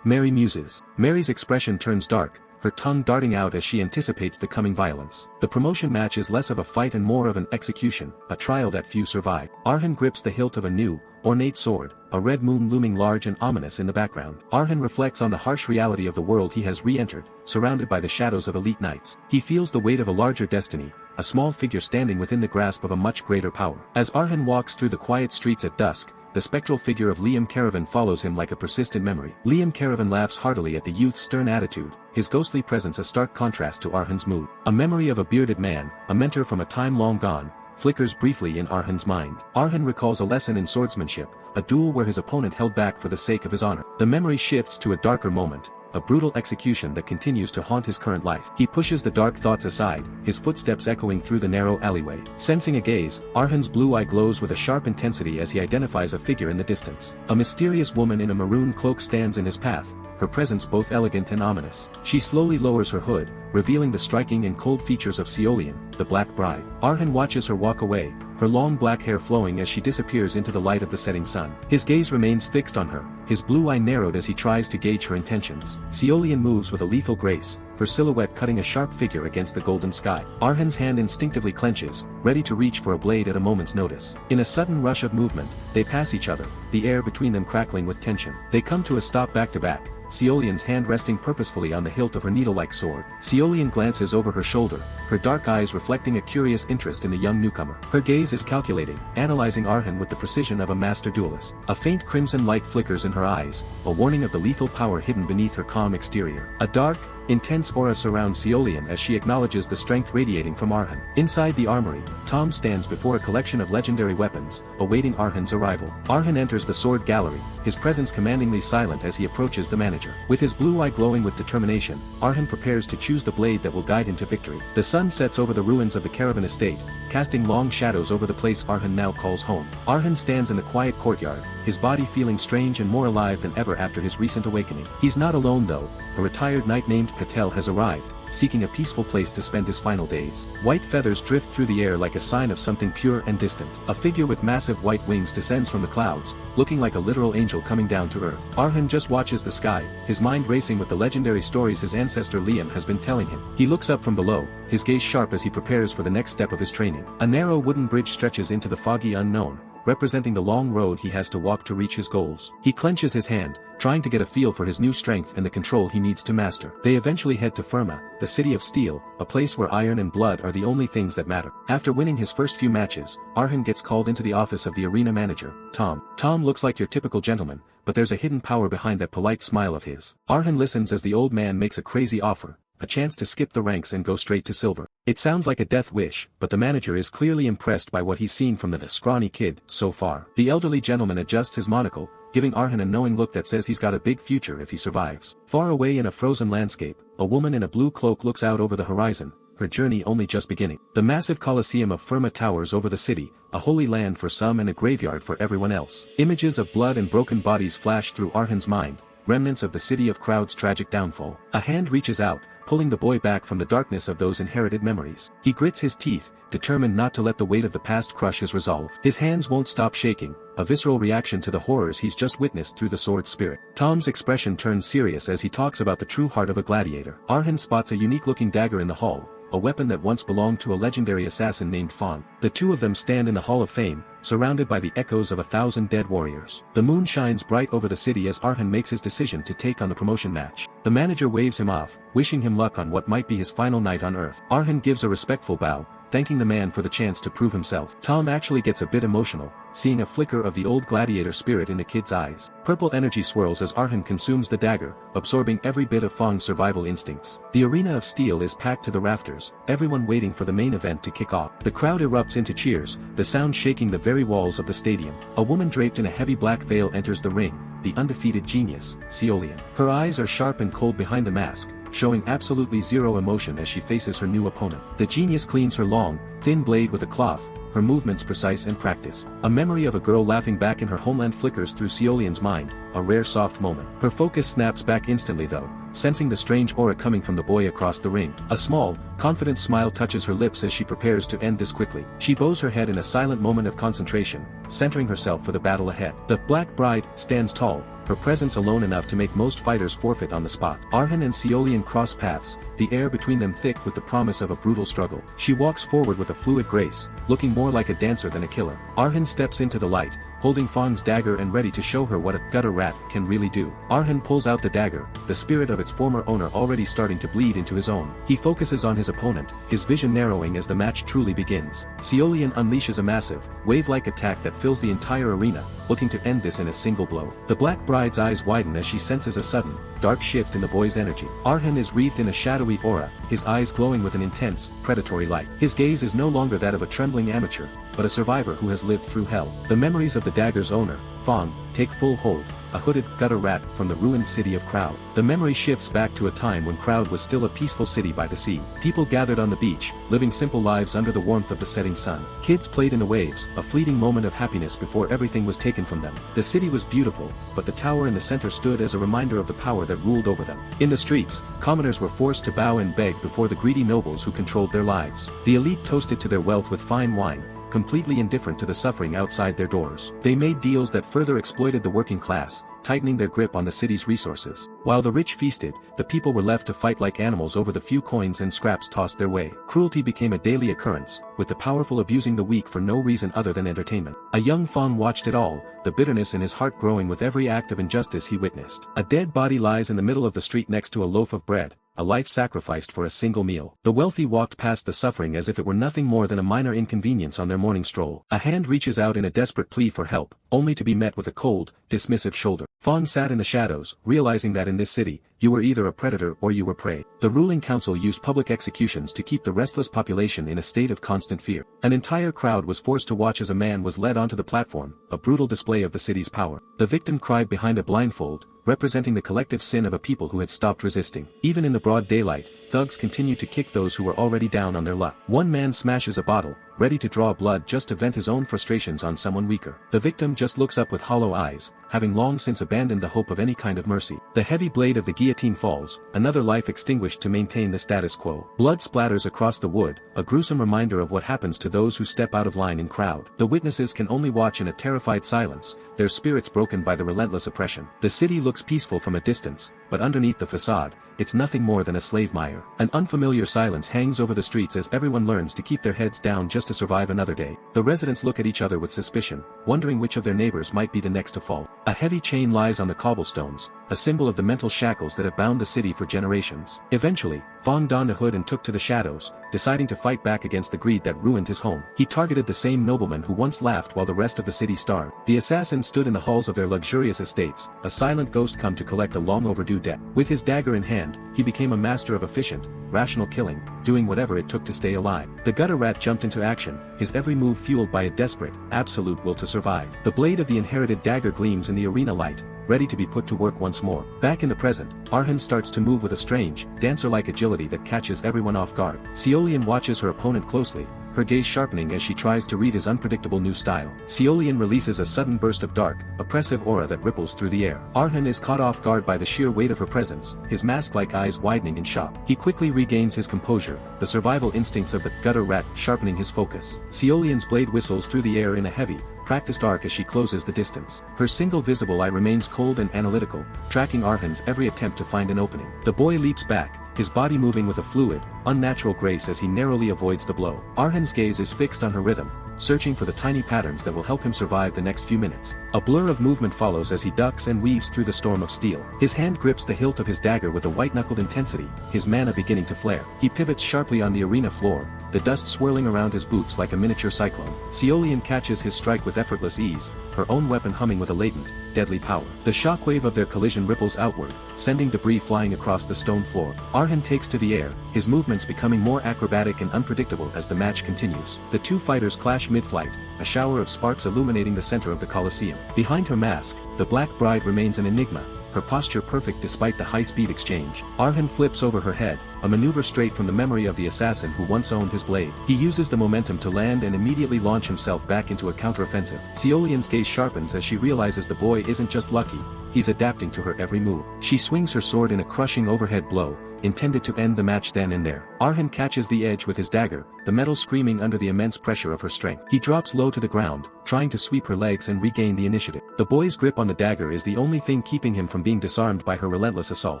Mary muses. Mary's expression turns dark, her tongue darting out as she anticipates the coming violence. The promotion match is less of a fight and more of an execution, a trial that few survive. Arhan grips the hilt of a new, ornate sword, a red moon looming large and ominous in the background. Arhan reflects on the harsh reality of the world he has re-entered, surrounded by the shadows of elite knights. He feels the weight of a larger destiny, a small figure standing within the grasp of a much greater power. As Arhan walks through the quiet streets at dusk, the spectral figure of Liam Caravan follows him like a persistent memory. Liam Caravan laughs heartily at the youth's stern attitude, his ghostly presence a stark contrast to Arhan's mood. A memory of a bearded man, a mentor from a time long gone, flickers briefly in Arhan's mind. Arhan recalls a lesson in swordsmanship, a duel where his opponent held back for the sake of his honor. The memory shifts to a darker moment, a brutal execution that continues to haunt his current life. He pushes the dark thoughts aside, his footsteps echoing through the narrow alleyway. Sensing a gaze, Arhan's blue eye glows with a sharp intensity as he identifies a figure in the distance. A mysterious woman in a maroon cloak stands in his path, her presence both elegant and ominous. She slowly lowers her hood, revealing the striking and cold features of Seolian, the Black Bride. Arhan watches her walk away, her long black hair flowing as she disappears into the light of the setting sun. His gaze remains fixed on her, his blue eye narrowed as he tries to gauge her intentions. Seolian moves with a lethal grace, her silhouette cutting a sharp figure against the golden sky. Arhan's hand instinctively clenches, ready to reach for a blade at a moment's notice. In a sudden rush of movement, they pass each other, the air between them crackling with tension. They come to a stop back to back, Seolian's hand resting purposefully on the hilt of her needle-like sword. Seolian glances over her shoulder, her dark eyes reflecting a curious interest in the young newcomer. Her gaze is calculating, analyzing Arhan with the precision of a master duelist. A faint crimson light flickers in her eyes, a warning of the lethal power hidden beneath her calm exterior. A dark, intense aura surrounds Seolian as she acknowledges the strength radiating from Arhan. Inside the armory, Tom stands before a collection of legendary weapons, awaiting Arhan's arrival. Arhan enters the sword gallery, his presence commandingly silent as he approaches the manager. With his blue eye glowing with determination, Arhan prepares to choose the blade that will guide him to victory. The sun sets over the ruins of the Caravan estate, casting long shadows over the place Arhan now calls home. Arhan stands in the quiet courtyard, his body feeling strange and more alive than ever after his recent awakening. He's not alone though, a retired knight named Patel has arrived, seeking a peaceful place to spend his final days. White feathers drift through the air like a sign of something pure and distant. A figure with massive white wings descends from the clouds, looking like a literal angel coming down to earth. Arhan just watches the sky, his mind racing with the legendary stories his ancestor Liam has been telling him. He looks up from below, his gaze sharp as he prepares for the next step of his training. A narrow wooden bridge stretches into the foggy unknown, representing the long road he has to walk to reach his goals. He clenches his hand, trying to get a feel for his new strength and the control he needs to master. They eventually head to Firma, the city of steel, a place where iron and blood are the only things that matter. After winning his first few matches, Arcane gets called into the office of the arena manager, Tom. Tom looks like your typical gentleman, but there's a hidden power behind that polite smile of his. Arcane listens as the old man makes a crazy offer, a chance to skip the ranks and go straight to silver. It sounds like a death wish, but the manager is clearly impressed by what he's seen from the scrawny kid so far. The elderly gentleman adjusts his monocle, giving Arcane a knowing look that says he's got a big future if he survives. Far away in a frozen landscape, a woman in a blue cloak looks out over the horizon, her journey only just beginning. The massive Colosseum of Firma towers over the city, a holy land for some and a graveyard for everyone else. Images of blood and broken bodies flash through Arcane's mind, remnants of the city of Crowd's tragic downfall. A hand reaches out, pulling the boy back from the darkness of those inherited memories. He grits his teeth, determined not to let the weight of the past crush his resolve. His hands won't stop shaking, a visceral reaction to the horrors he's just witnessed through the sword's spirit. Tom's expression turns serious as he talks about the true heart of a gladiator. Arcane spots a unique-looking dagger in the hall, a weapon that once belonged to a legendary assassin named Fawn. The two of them stand in the Hall of Fame, surrounded by the echoes of 1,000 dead warriors. The moon shines bright over the city as Arcane makes his decision to take on the promotion match. The manager waves him off, wishing him luck on what might be his final night on Earth. Arcane gives a respectful bow, thanking the man for the chance to prove himself. Tom actually gets a bit emotional, seeing a flicker of the old gladiator spirit in the kid's eyes. Purple energy swirls as Arcane consumes the dagger, absorbing every bit of Fong's survival instincts. The arena of steel is packed to the rafters, everyone waiting for the main event to kick off. The crowd erupts into cheers, the sound shaking the very walls of the stadium. A woman draped in a heavy black veil enters the ring, the undefeated genius, Ceolian. Her eyes are sharp and cold behind the mask, showing absolutely zero emotion as she faces her new opponent. The genius cleans her long, thin blade with a cloth, her movements precise and practiced. A memory of a girl laughing back in her homeland flickers through Ceolian's mind, a rare soft moment. Her focus snaps back instantly though, sensing the strange aura coming from the boy across the ring. A small, confident smile touches her lips as she prepares to end this quickly. She bows her head in a silent moment of concentration, centering herself for the battle ahead. The Black Bride stands tall, her presence alone enough to make most fighters forfeit on the spot. Arcane and Ceolian cross paths, the air between them thick with the promise of a brutal struggle. She walks forward with a fluid grace, looking more like a dancer than a killer. Arcane steps into the light, holding Fong's dagger and ready to show her what a gutter rat can really do. Arcane pulls out the dagger, the spirit of its former owner already starting to bleed into his own. He focuses on his opponent, his vision narrowing as the match truly begins. Ceolian unleashes a massive, wave-like attack that fills the entire arena, looking to end this in a single blow. The Black Bride's eyes widen as she senses a sudden, dark shift in the boy's energy. Arcane is wreathed in a shadowy aura, his eyes glowing with an intense, predatory light. His gaze is no longer that of a trembling amateur, but a survivor who has lived through hell. The memories of the dagger's owner, Fong, take full hold, a hooded gutter rat from the ruined city of Crowd. The memory shifts back to a time when Crowd was still a peaceful city by the sea. People gathered on the beach, living simple lives under the warmth of the setting sun. Kids played in the waves, a fleeting moment of happiness before everything was taken from them. The city was beautiful, but the tower in the center stood as a reminder of the power that ruled over them. In the streets, commoners were forced to bow and beg before the greedy nobles who controlled their lives. The elite toasted to their wealth with fine wine, completely indifferent to the suffering outside their doors. They made deals that further exploited the working class, tightening their grip on the city's resources. While the rich feasted, the people were left to fight like animals over the few coins and scraps tossed their way. Cruelty became a daily occurrence, with the powerful abusing the weak for no reason other than entertainment. A young Fong watched it all, the bitterness in his heart growing with every act of injustice he witnessed. A dead body lies in the middle of the street next to a loaf of bread, a life sacrificed for a single meal. The wealthy walked past the suffering as if it were nothing more than a minor inconvenience on their morning stroll. A hand reaches out in a desperate plea for help, only to be met with a cold, dismissive shoulder. Fong sat in the shadows, realizing that in this city, you were either a predator or you were prey. The ruling council used public executions to keep the restless population in a state of constant fear. An entire crowd was forced to watch as a man was led onto the platform, a brutal display of the city's power. The victim cried behind a blindfold, representing the collective sin of a people who had stopped resisting. Even in the broad daylight, thugs continued to kick those who were already down on their luck. One man smashes a bottle, ready to draw blood just to vent his own frustrations on someone weaker. The victim just looks up with hollow eyes, having long since abandoned the hope of any kind of mercy. The heavy blade of the guillotine falls, another life extinguished to maintain the status quo. Blood splatters across the wood, a gruesome reminder of what happens to those who step out of line in Crowd. The witnesses can only watch in a terrified silence, their spirits broken by the relentless oppression. The city looks peaceful from a distance, but underneath the facade, it's nothing more than a slave mire. An unfamiliar silence hangs over the streets as everyone learns to keep their heads down just just to survive another day. The residents look at each other with suspicion, wondering which of their neighbors might be the next to fall. A heavy chain lies on the cobblestones, a symbol of the mental shackles that have bound the city for generations. Eventually, Fong donned a hood and took to the shadows, deciding to fight back against the greed that ruined his home. He targeted the same nobleman who once laughed while the rest of the city starved. The assassins stood in the halls of their luxurious estates, a silent ghost come to collect a long overdue debt. With his dagger in hand, he became a master of efficient, rational killing, doing whatever it took to stay alive. The gutter rat jumped into action, his every move fueled by a desperate, absolute will to survive. The blade of the inherited dagger gleams in the arena light, ready to be put to work once more. Back in the present, Arcane starts to move with a strange, dancer-like agility that catches everyone off guard. Seolian watches her opponent closely, her gaze sharpening as she tries to read his unpredictable new style. Seolian releases a sudden burst of dark, oppressive aura that ripples through the air. Arcane is caught off guard by the sheer weight of her presence, his mask-like eyes widening in shock. He quickly regains his composure, the survival instincts of the gutter rat sharpening his focus. Seolian's blade whistles through the air in a heavy, practiced arc as she closes the distance. Her single visible eye remains cold and analytical, tracking Arcane's every attempt to find an opening. The boy leaps back, his body moving with a fluid, unnatural grace as he narrowly avoids the blow. Arcane's gaze is fixed on her rhythm, searching for the tiny patterns that will help him survive the next few minutes. A blur of movement follows as he ducks and weaves through the storm of steel. His hand grips the hilt of his dagger with a white-knuckled intensity, his mana beginning to flare. He pivots sharply on the arena floor, the dust swirling around his boots like a miniature cyclone. Seolian catches his strike with effortless ease, her own weapon humming with a latent, deadly power. The shockwave of their collision ripples outward, sending debris flying across the stone floor. Arcane takes to the air, his movements becoming more acrobatic and unpredictable as the match continues. The two fighters clash mid-flight, a shower of sparks illuminating the center of the Colosseum. Behind her mask, the Black Bride remains an enigma, her posture perfect despite the high-speed exchange. Arcane flips over her head, a maneuver straight from the memory of the assassin who once owned his blade. He uses the momentum to land and immediately launch himself back into a counteroffensive. Seolian's gaze sharpens as she realizes the boy isn't just lucky, he's adapting to her every move. She swings her sword in a crushing overhead blow, intended to end the match then and there. Arcane catches the edge with his dagger, the metal screaming under the immense pressure of her strength. He drops low to the ground, trying to sweep her legs and regain the initiative. The boy's grip on the dagger is the only thing keeping him from being disarmed by her relentless assault.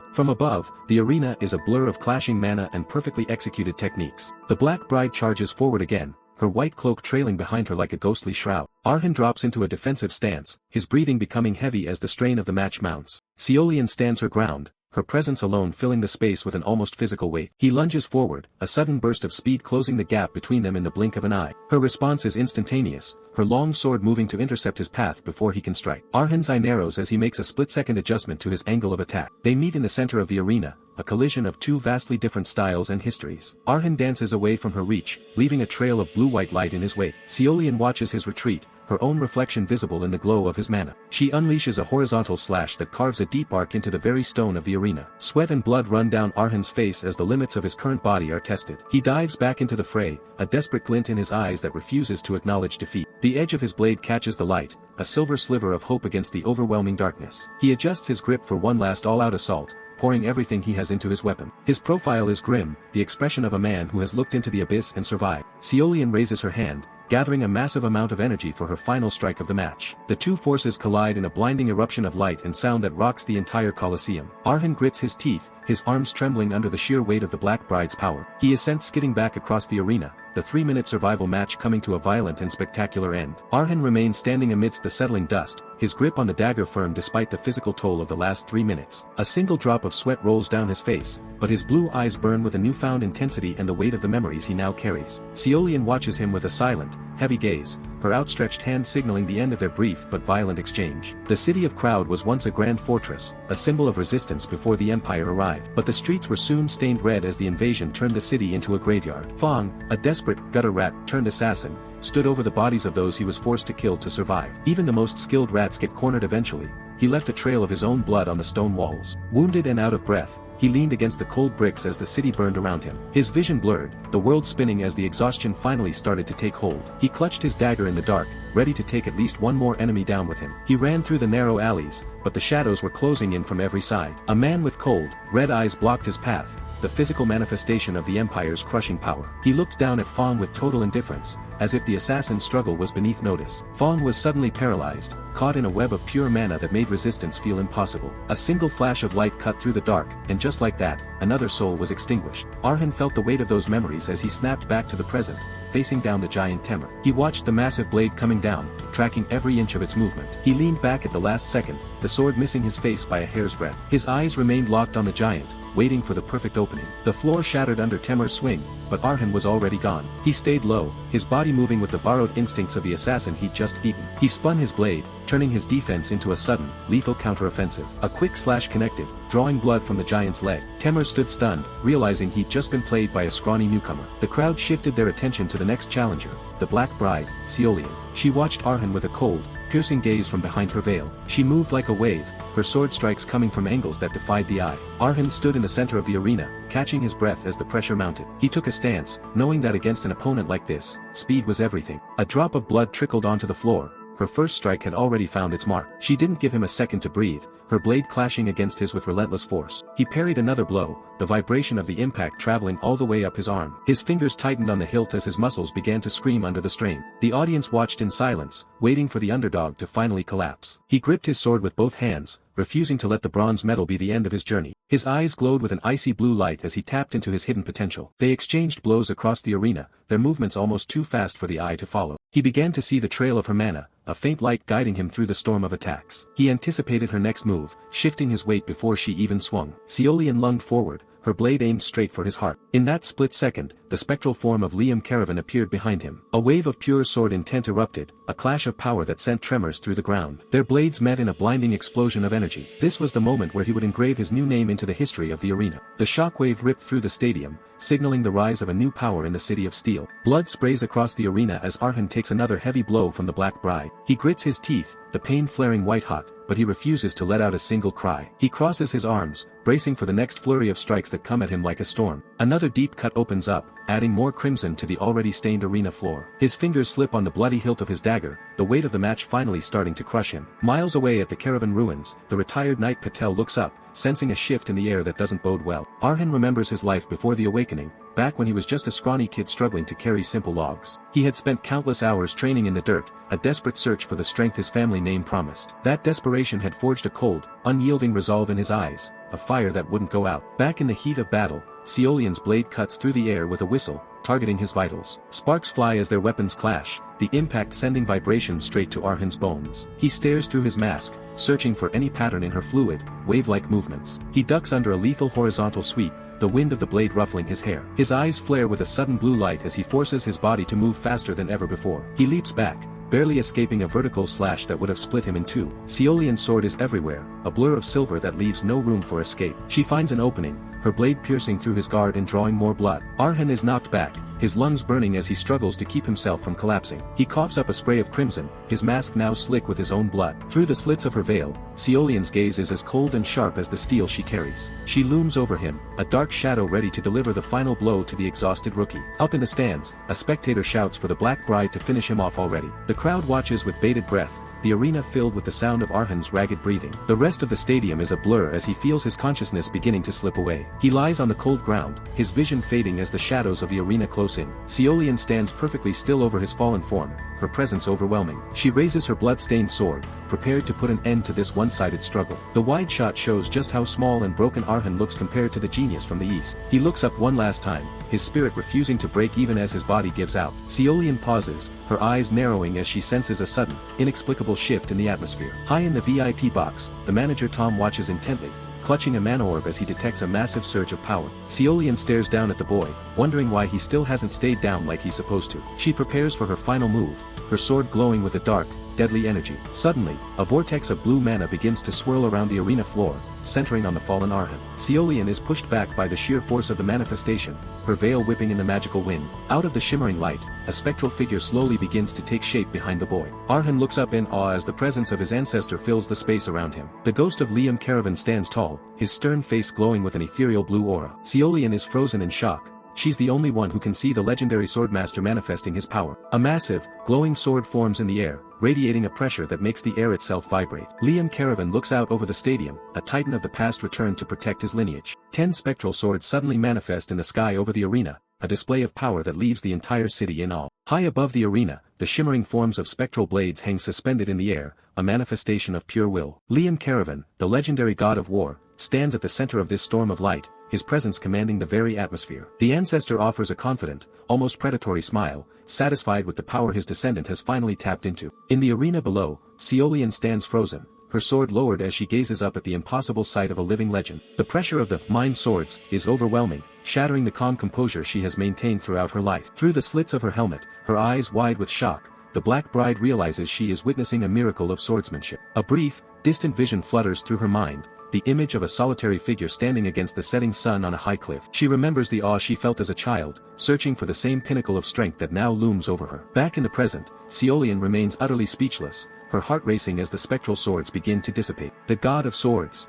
From above, the arena is a blur of clashing mana and perfectly executed techniques. The Black Bride charges forward again, her white cloak trailing behind her like a ghostly shroud. Arcane drops into a defensive stance, his breathing becoming heavy as the strain of the match mounts. Seolian stands her ground, her presence alone filling the space with an almost physical weight. He lunges forward, a sudden burst of speed closing the gap between them in the blink of an eye. Her response is instantaneous, her long sword moving to intercept his path before he can strike. Arcane's eye narrows as he makes a split-second adjustment to his angle of attack. They meet in the center of the arena, a collision of two vastly different styles and histories. Arcane dances away from her reach, leaving a trail of blue-white light in his wake. Seolian watches his retreat, her own reflection visible in the glow of his mana. She unleashes a horizontal slash that carves a deep arc into the very stone of the arena. Sweat and blood run down Arcane's face as the limits of his current body are tested. He dives back into the fray, a desperate glint in his eyes that refuses to acknowledge defeat. The edge of his blade catches the light, a silver sliver of hope against the overwhelming darkness. He adjusts his grip for one last all-out assault, pouring everything he has into his weapon. His profile is grim, the expression of a man who has looked into the abyss and survived. Seolian raises her hand, gathering a massive amount of energy for her final strike of the match. The two forces collide in a blinding eruption of light and sound that rocks the entire Colosseum. Arcane grits his teeth, his arms trembling under the sheer weight of the Black Bride's power. He is sent skidding back across the arena, the 3-minute survival match coming to a violent and spectacular end. Arcane remains standing amidst the settling dust, his grip on the dagger firm despite the physical toll of the last 3 minutes. A single drop of sweat rolls down his face, but his blue eyes burn with a newfound intensity and the weight of the memories he now carries. Seolian watches him with a silent, heavy gaze, her outstretched hand signaling the end of their brief but violent exchange. The city of Crowd was once a grand fortress, a symbol of resistance before the Empire arrived. But the streets were soon stained red as the invasion turned the city into a graveyard. Fong, a desperate, gutter rat turned assassin, stood over the bodies of those he was forced to kill to survive. Even the most skilled rats get cornered eventually. He left a trail of his own blood on the stone walls. Wounded and out of breath, he leaned against the cold bricks as the city burned around him. His vision blurred, the world spinning as the exhaustion finally started to take hold. He clutched his dagger in the dark, ready to take at least one more enemy down with him. He ran through the narrow alleys, but the shadows were closing in from every side. A man with cold, red eyes blocked his path, the physical manifestation of the Empire's crushing power. He looked down at Fong with total indifference, as if the assassin's struggle was beneath notice. Fong was suddenly paralyzed, caught in a web of pure mana that made resistance feel impossible. A single flash of light cut through the dark, and just like that, another soul was extinguished. Arhan felt the weight of those memories as he snapped back to the present, facing down the giant Temur. He watched the massive blade coming down, tracking every inch of its movement. He leaned back at the last second, the sword missing his face by a hair's breadth. His eyes remained locked on the giant, waiting for the perfect opening. The floor shattered under Temur's swing, but Arhan was already gone. He stayed low, his body moving with the borrowed instincts of the assassin he'd just beaten. He spun his blade, turning his defense into a sudden, lethal counteroffensive. A quick slash connected, drawing blood from the giant's leg. Temur stood stunned, realizing he'd just been played by a scrawny newcomer. The crowd shifted their attention to the next challenger, the Black Bride, Seolian. She watched Arhan with a cold, piercing gaze from behind her veil. She moved like a wave, her sword strikes coming from angles that defied the eye. Arhan stood in the center of the arena, catching his breath as the pressure mounted. He took a stance, knowing that against an opponent like this, speed was everything. A drop of blood trickled onto the floor. Her first strike had already found its mark. She didn't give him a second to breathe, her blade clashing against his with relentless force. He parried another blow, the vibration of the impact traveling all the way up his arm. His fingers tightened on the hilt as his muscles began to scream under the strain. The audience watched in silence, waiting for the underdog to finally collapse. He gripped his sword with both hands, refusing to let the bronze medal be the end of his journey. His eyes glowed with an icy blue light as he tapped into his hidden potential. They exchanged blows across the arena, their movements almost too fast for the eye to follow. He began to see the trail of her mana, a faint light guiding him through the storm of attacks. He anticipated her next move, shifting his weight before she even swung. Seolian lunged forward, her blade aimed straight for his heart. In that split second, the spectral form of Liam Caravan appeared behind him. A wave of pure sword intent erupted, a clash of power that sent tremors through the ground. Their blades met in a blinding explosion of energy. This was the moment where he would engrave his new name into the history of the arena. The shockwave ripped through the stadium, signaling the rise of a new power in the City of Steel. Blood sprays across the arena as Arhan takes another heavy blow from the Black Bride. He grits his teeth, the pain flaring white-hot, but he refuses to let out a single cry. He crosses his arms, bracing for the next flurry of strikes that come at him like a storm. Another deep cut opens up, adding more crimson to the already stained arena floor. His fingers slip on the bloody hilt of his dagger, the weight of the match finally starting to crush him. Miles away at the caravan ruins, the retired Knight Patel looks up, sensing a shift in the air that doesn't bode well. Arhan remembers his life before the awakening, back when he was just a scrawny kid struggling to carry simple logs. He had spent countless hours training in the dirt, a desperate search for the strength his family name promised. That desperation had forged a cold, unyielding resolve in his eyes, a fire that wouldn't go out. Back in the heat of battle, Seolian's blade cuts through the air with a whistle, targeting his vitals. Sparks fly as their weapons clash, the impact sending vibrations straight to Arhan's bones. He stares through his mask, searching for any pattern in her fluid, wave-like movements. He ducks under a lethal horizontal sweep, the wind of the blade ruffling his hair. His eyes flare with a sudden blue light as he forces his body to move faster than ever before. He leaps back, barely escaping a vertical slash that would have split him in two. Seolian's sword is everywhere, a blur of silver that leaves no room for escape. She finds an opening, her blade piercing through his guard and drawing more blood. Arhan is knocked back, his lungs burning as he struggles to keep himself from collapsing. He coughs up a spray of crimson, his mask now slick with his own blood. Through the slits of her veil, Seolian's gaze is as cold and sharp as the steel she carries. She looms over him, a dark shadow ready to deliver the final blow to the exhausted rookie. Up in the stands, a spectator shouts for the Black Bride to finish him off already. The crowd watches with bated breath, the arena filled with the sound of Arhan's ragged breathing. The rest of the stadium is a blur as he feels his consciousness beginning to slip away. He lies on the cold ground, his vision fading as the shadows of the arena close in. Seolian stands perfectly still over his fallen form, her presence overwhelming. She raises her blood-stained sword, prepared to put an end to this one-sided struggle. The wide shot shows just how small and broken Arhan looks compared to the genius from the east. He looks up one last time, his spirit refusing to break even as his body gives out. Seolian pauses, her eyes narrowing as she senses a sudden, inexplicable shift in the atmosphere. High in the VIP box, the manager Tom watches intently, clutching a mana orb as he detects a massive surge of power. Seolian stares down at the boy, wondering why he still hasn't stayed down like he's supposed to. She prepares for her final move, her sword glowing with a dark, deadly energy. Suddenly, a vortex of blue mana begins to swirl around the arena floor, centering on the fallen Arhan. Seolian is pushed back by the sheer force of the manifestation, her veil whipping in the magical wind. Out of the shimmering light, a spectral figure slowly begins to take shape behind the boy. Arhan looks up in awe as the presence of his ancestor fills the space around him. The ghost of Liam Caravan stands tall, his stern face glowing with an ethereal blue aura. Seolian is frozen in shock, she's the only one who can see the legendary swordmaster manifesting his power. A massive, glowing sword forms in the air, radiating a pressure that makes the air itself vibrate. Liam Caravan looks out over the stadium, a titan of the past returned to protect his lineage. 10 spectral swords suddenly manifest in the sky over the arena, a display of power that leaves the entire city in awe. High above the arena, the shimmering forms of spectral blades hang suspended in the air, a manifestation of pure will. Liam Caravan, the legendary god of war, stands at the center of this storm of light, his presence commanding the very atmosphere. The ancestor offers a confident, almost predatory smile, satisfied with the power his descendant has finally tapped into. In the arena below, Ceolian stands frozen, her sword lowered as she gazes up at the impossible sight of a living legend. The pressure of the mind swords is overwhelming, shattering the calm composure she has maintained throughout her life. Through the slits of her helmet, her eyes wide with shock, the Black Bride realizes she is witnessing a miracle of swordsmanship. A brief, distant vision flutters through her mind, the image of a solitary figure standing against the setting sun on a high cliff. She remembers the awe she felt as a child, searching for the same pinnacle of strength that now looms over her. Back in the present, Ceolian remains utterly speechless, her heart racing as the spectral swords begin to dissipate. The God of Swords.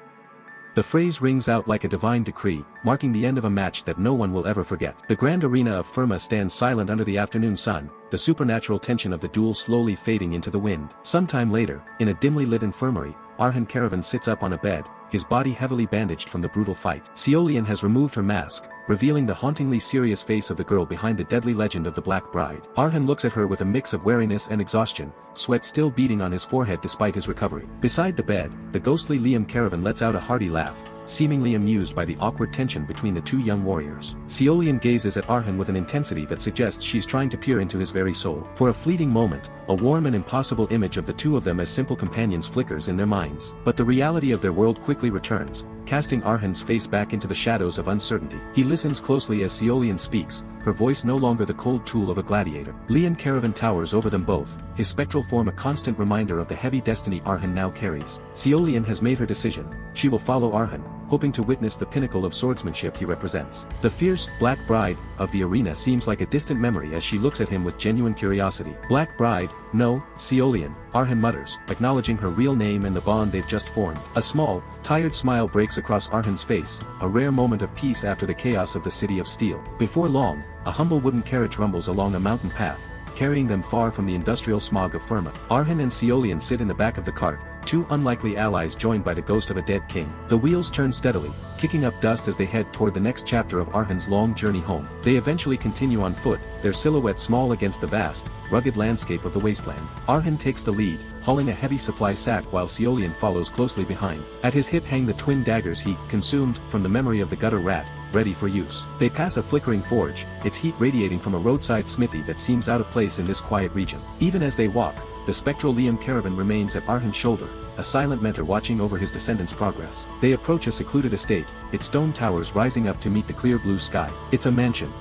The phrase rings out like a divine decree, marking the end of a match that no one will ever forget. The grand arena of Firma stands silent under the afternoon sun, the supernatural tension of the duel slowly fading into the wind. Sometime later, in a dimly lit infirmary, Arhan Caravan sits up on a bed, his body heavily bandaged from the brutal fight. Ceolian has removed her mask, revealing the hauntingly serious face of the girl behind the deadly legend of the Black Bride. Arhan looks at her with a mix of wariness and exhaustion, sweat still beading on his forehead despite his recovery. Beside the bed, the ghostly Liam Caravan lets out a hearty laugh, seemingly amused by the awkward tension between the two young warriors. Ceolian gazes at Arhan with an intensity that suggests she's trying to peer into his very soul. For a fleeting moment, a warm and impossible image of the two of them as simple companions flickers in their minds. But the reality of their world quickly returns, casting Arhan's face back into the shadows of uncertainty. He listens closely as Ceolian speaks, her voice no longer the cold tool of a gladiator. Liam Caravan towers over them both, his spectral form a constant reminder of the heavy destiny Arhan now carries. Ceolian has made her decision, she will follow Arhan, hoping to witness the pinnacle of swordsmanship he represents. The fierce, Black Bride of the arena seems like a distant memory as she looks at him with genuine curiosity. Black Bride, no, Ceolian, Arhan mutters, acknowledging her real name and the bond they've just formed. A small, tired smile breaks across Arhan's face, a rare moment of peace after the chaos of the City of Steel. Before long, a humble wooden carriage rumbles along a mountain path, carrying them far from the industrial smog of Firma. Arhan and Ceolian sit in the back of the cart, two unlikely allies joined by the ghost of a dead king. The wheels turn steadily, kicking up dust as they head toward the next chapter of Arhan's long journey home. They eventually continue on foot, their silhouette small against the vast, rugged landscape of the wasteland. Arhan takes the lead, hauling a heavy supply sack while Ceolian follows closely behind. At his hip hang the twin daggers he consumed from the memory of the gutter rat, ready for use. They pass a flickering forge, its heat radiating from a roadside smithy that seems out of place in this quiet region. Even as they walk, the spectral Liam Caravan remains at Arhan's shoulder, a silent mentor watching over his descendants' progress. They approach a secluded estate, its stone towers rising up to meet the clear blue sky. It's a mansion,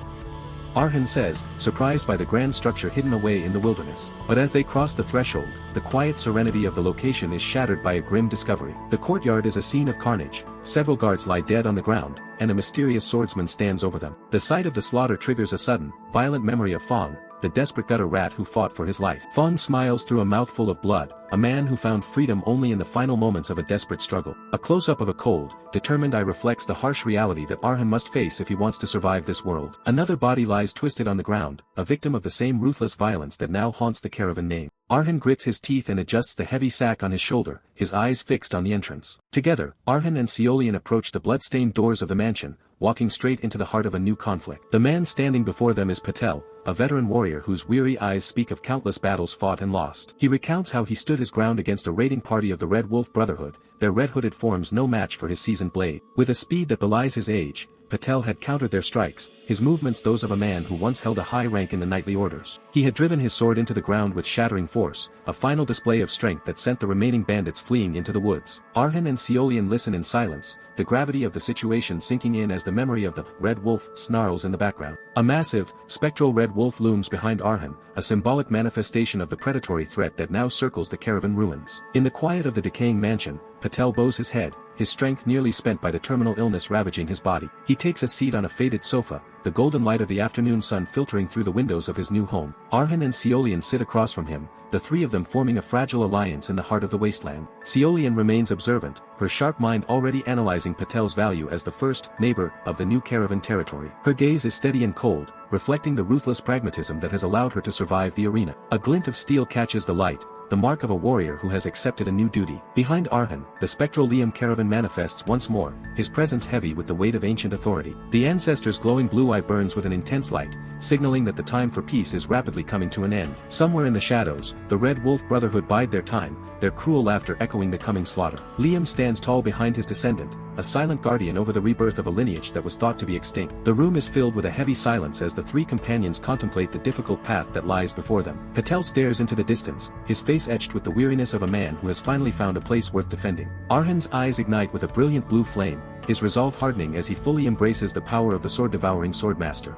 Arhan says, surprised by the grand structure hidden away in the wilderness. But as they cross the threshold, the quiet serenity of the location is shattered by a grim discovery. The courtyard is a scene of carnage, several guards lie dead on the ground, and a mysterious swordsman stands over them. The sight of the slaughter triggers a sudden, violent memory of Fong, the desperate gutter rat who fought for his life. Fong smiles through a mouthful of blood, a man who found freedom only in the final moments of a desperate struggle. A close-up of a cold, determined eye reflects the harsh reality that Arhan must face if he wants to survive this world. Another body lies twisted on the ground, a victim of the same ruthless violence that now haunts the caravan name. Arhan grits his teeth and adjusts the heavy sack on his shoulder, his eyes fixed on the entrance. Together, Arhan and Ceolian approach the blood-stained doors of the mansion, walking straight into the heart of a new conflict. The man standing before them is Patel, a veteran warrior whose weary eyes speak of countless battles fought and lost. He recounts how he stood his ground against a raiding party of the Red Wolf Brotherhood, their red-hooded forms no match for his seasoned blade. With a speed that belies his age, Patel had countered their strikes, his movements those of a man who once held a high rank in the knightly orders. He had driven his sword into the ground with shattering force, a final display of strength that sent the remaining bandits fleeing into the woods. Arhan and Ceolian listen in silence, the gravity of the situation sinking in as the memory of the Red Wolf snarls in the background. A massive, spectral red wolf looms behind Arhan, a symbolic manifestation of the predatory threat that now circles the caravan ruins. In the quiet of the decaying mansion, Patel bows his head, his strength nearly spent by the terminal illness ravaging his body. He takes a seat on a faded sofa, the golden light of the afternoon sun filtering through the windows of his new home. Arhan and Seolian sit across from him, the three of them forming a fragile alliance in the heart of the wasteland. Seolian remains observant, her sharp mind already analyzing Patel's value as the first neighbor of the new caravan territory. Her gaze is steady and cold, reflecting the ruthless pragmatism that has allowed her to survive the arena. A glint of steel catches the light, the mark of a warrior who has accepted a new duty. Behind Arhan, the spectral Liam caravan manifests once more, his presence heavy with the weight of ancient authority. The ancestor's glowing blue eye burns with an intense light, signaling that the time for peace is rapidly coming to an end. Somewhere in the shadows, the Red Wolf Brotherhood bide their time, their cruel laughter echoing the coming slaughter. Liam stands tall behind his descendant, a silent guardian over the rebirth of a lineage that was thought to be extinct. The room is filled with a heavy silence as the three companions contemplate the difficult path that lies before them. Patel stares into the distance, his face etched with the weariness of a man who has finally found a place worth defending. Arhan's eyes ignite with a brilliant blue flame, his resolve hardening as he fully embraces the power of the sword-devouring swordmaster.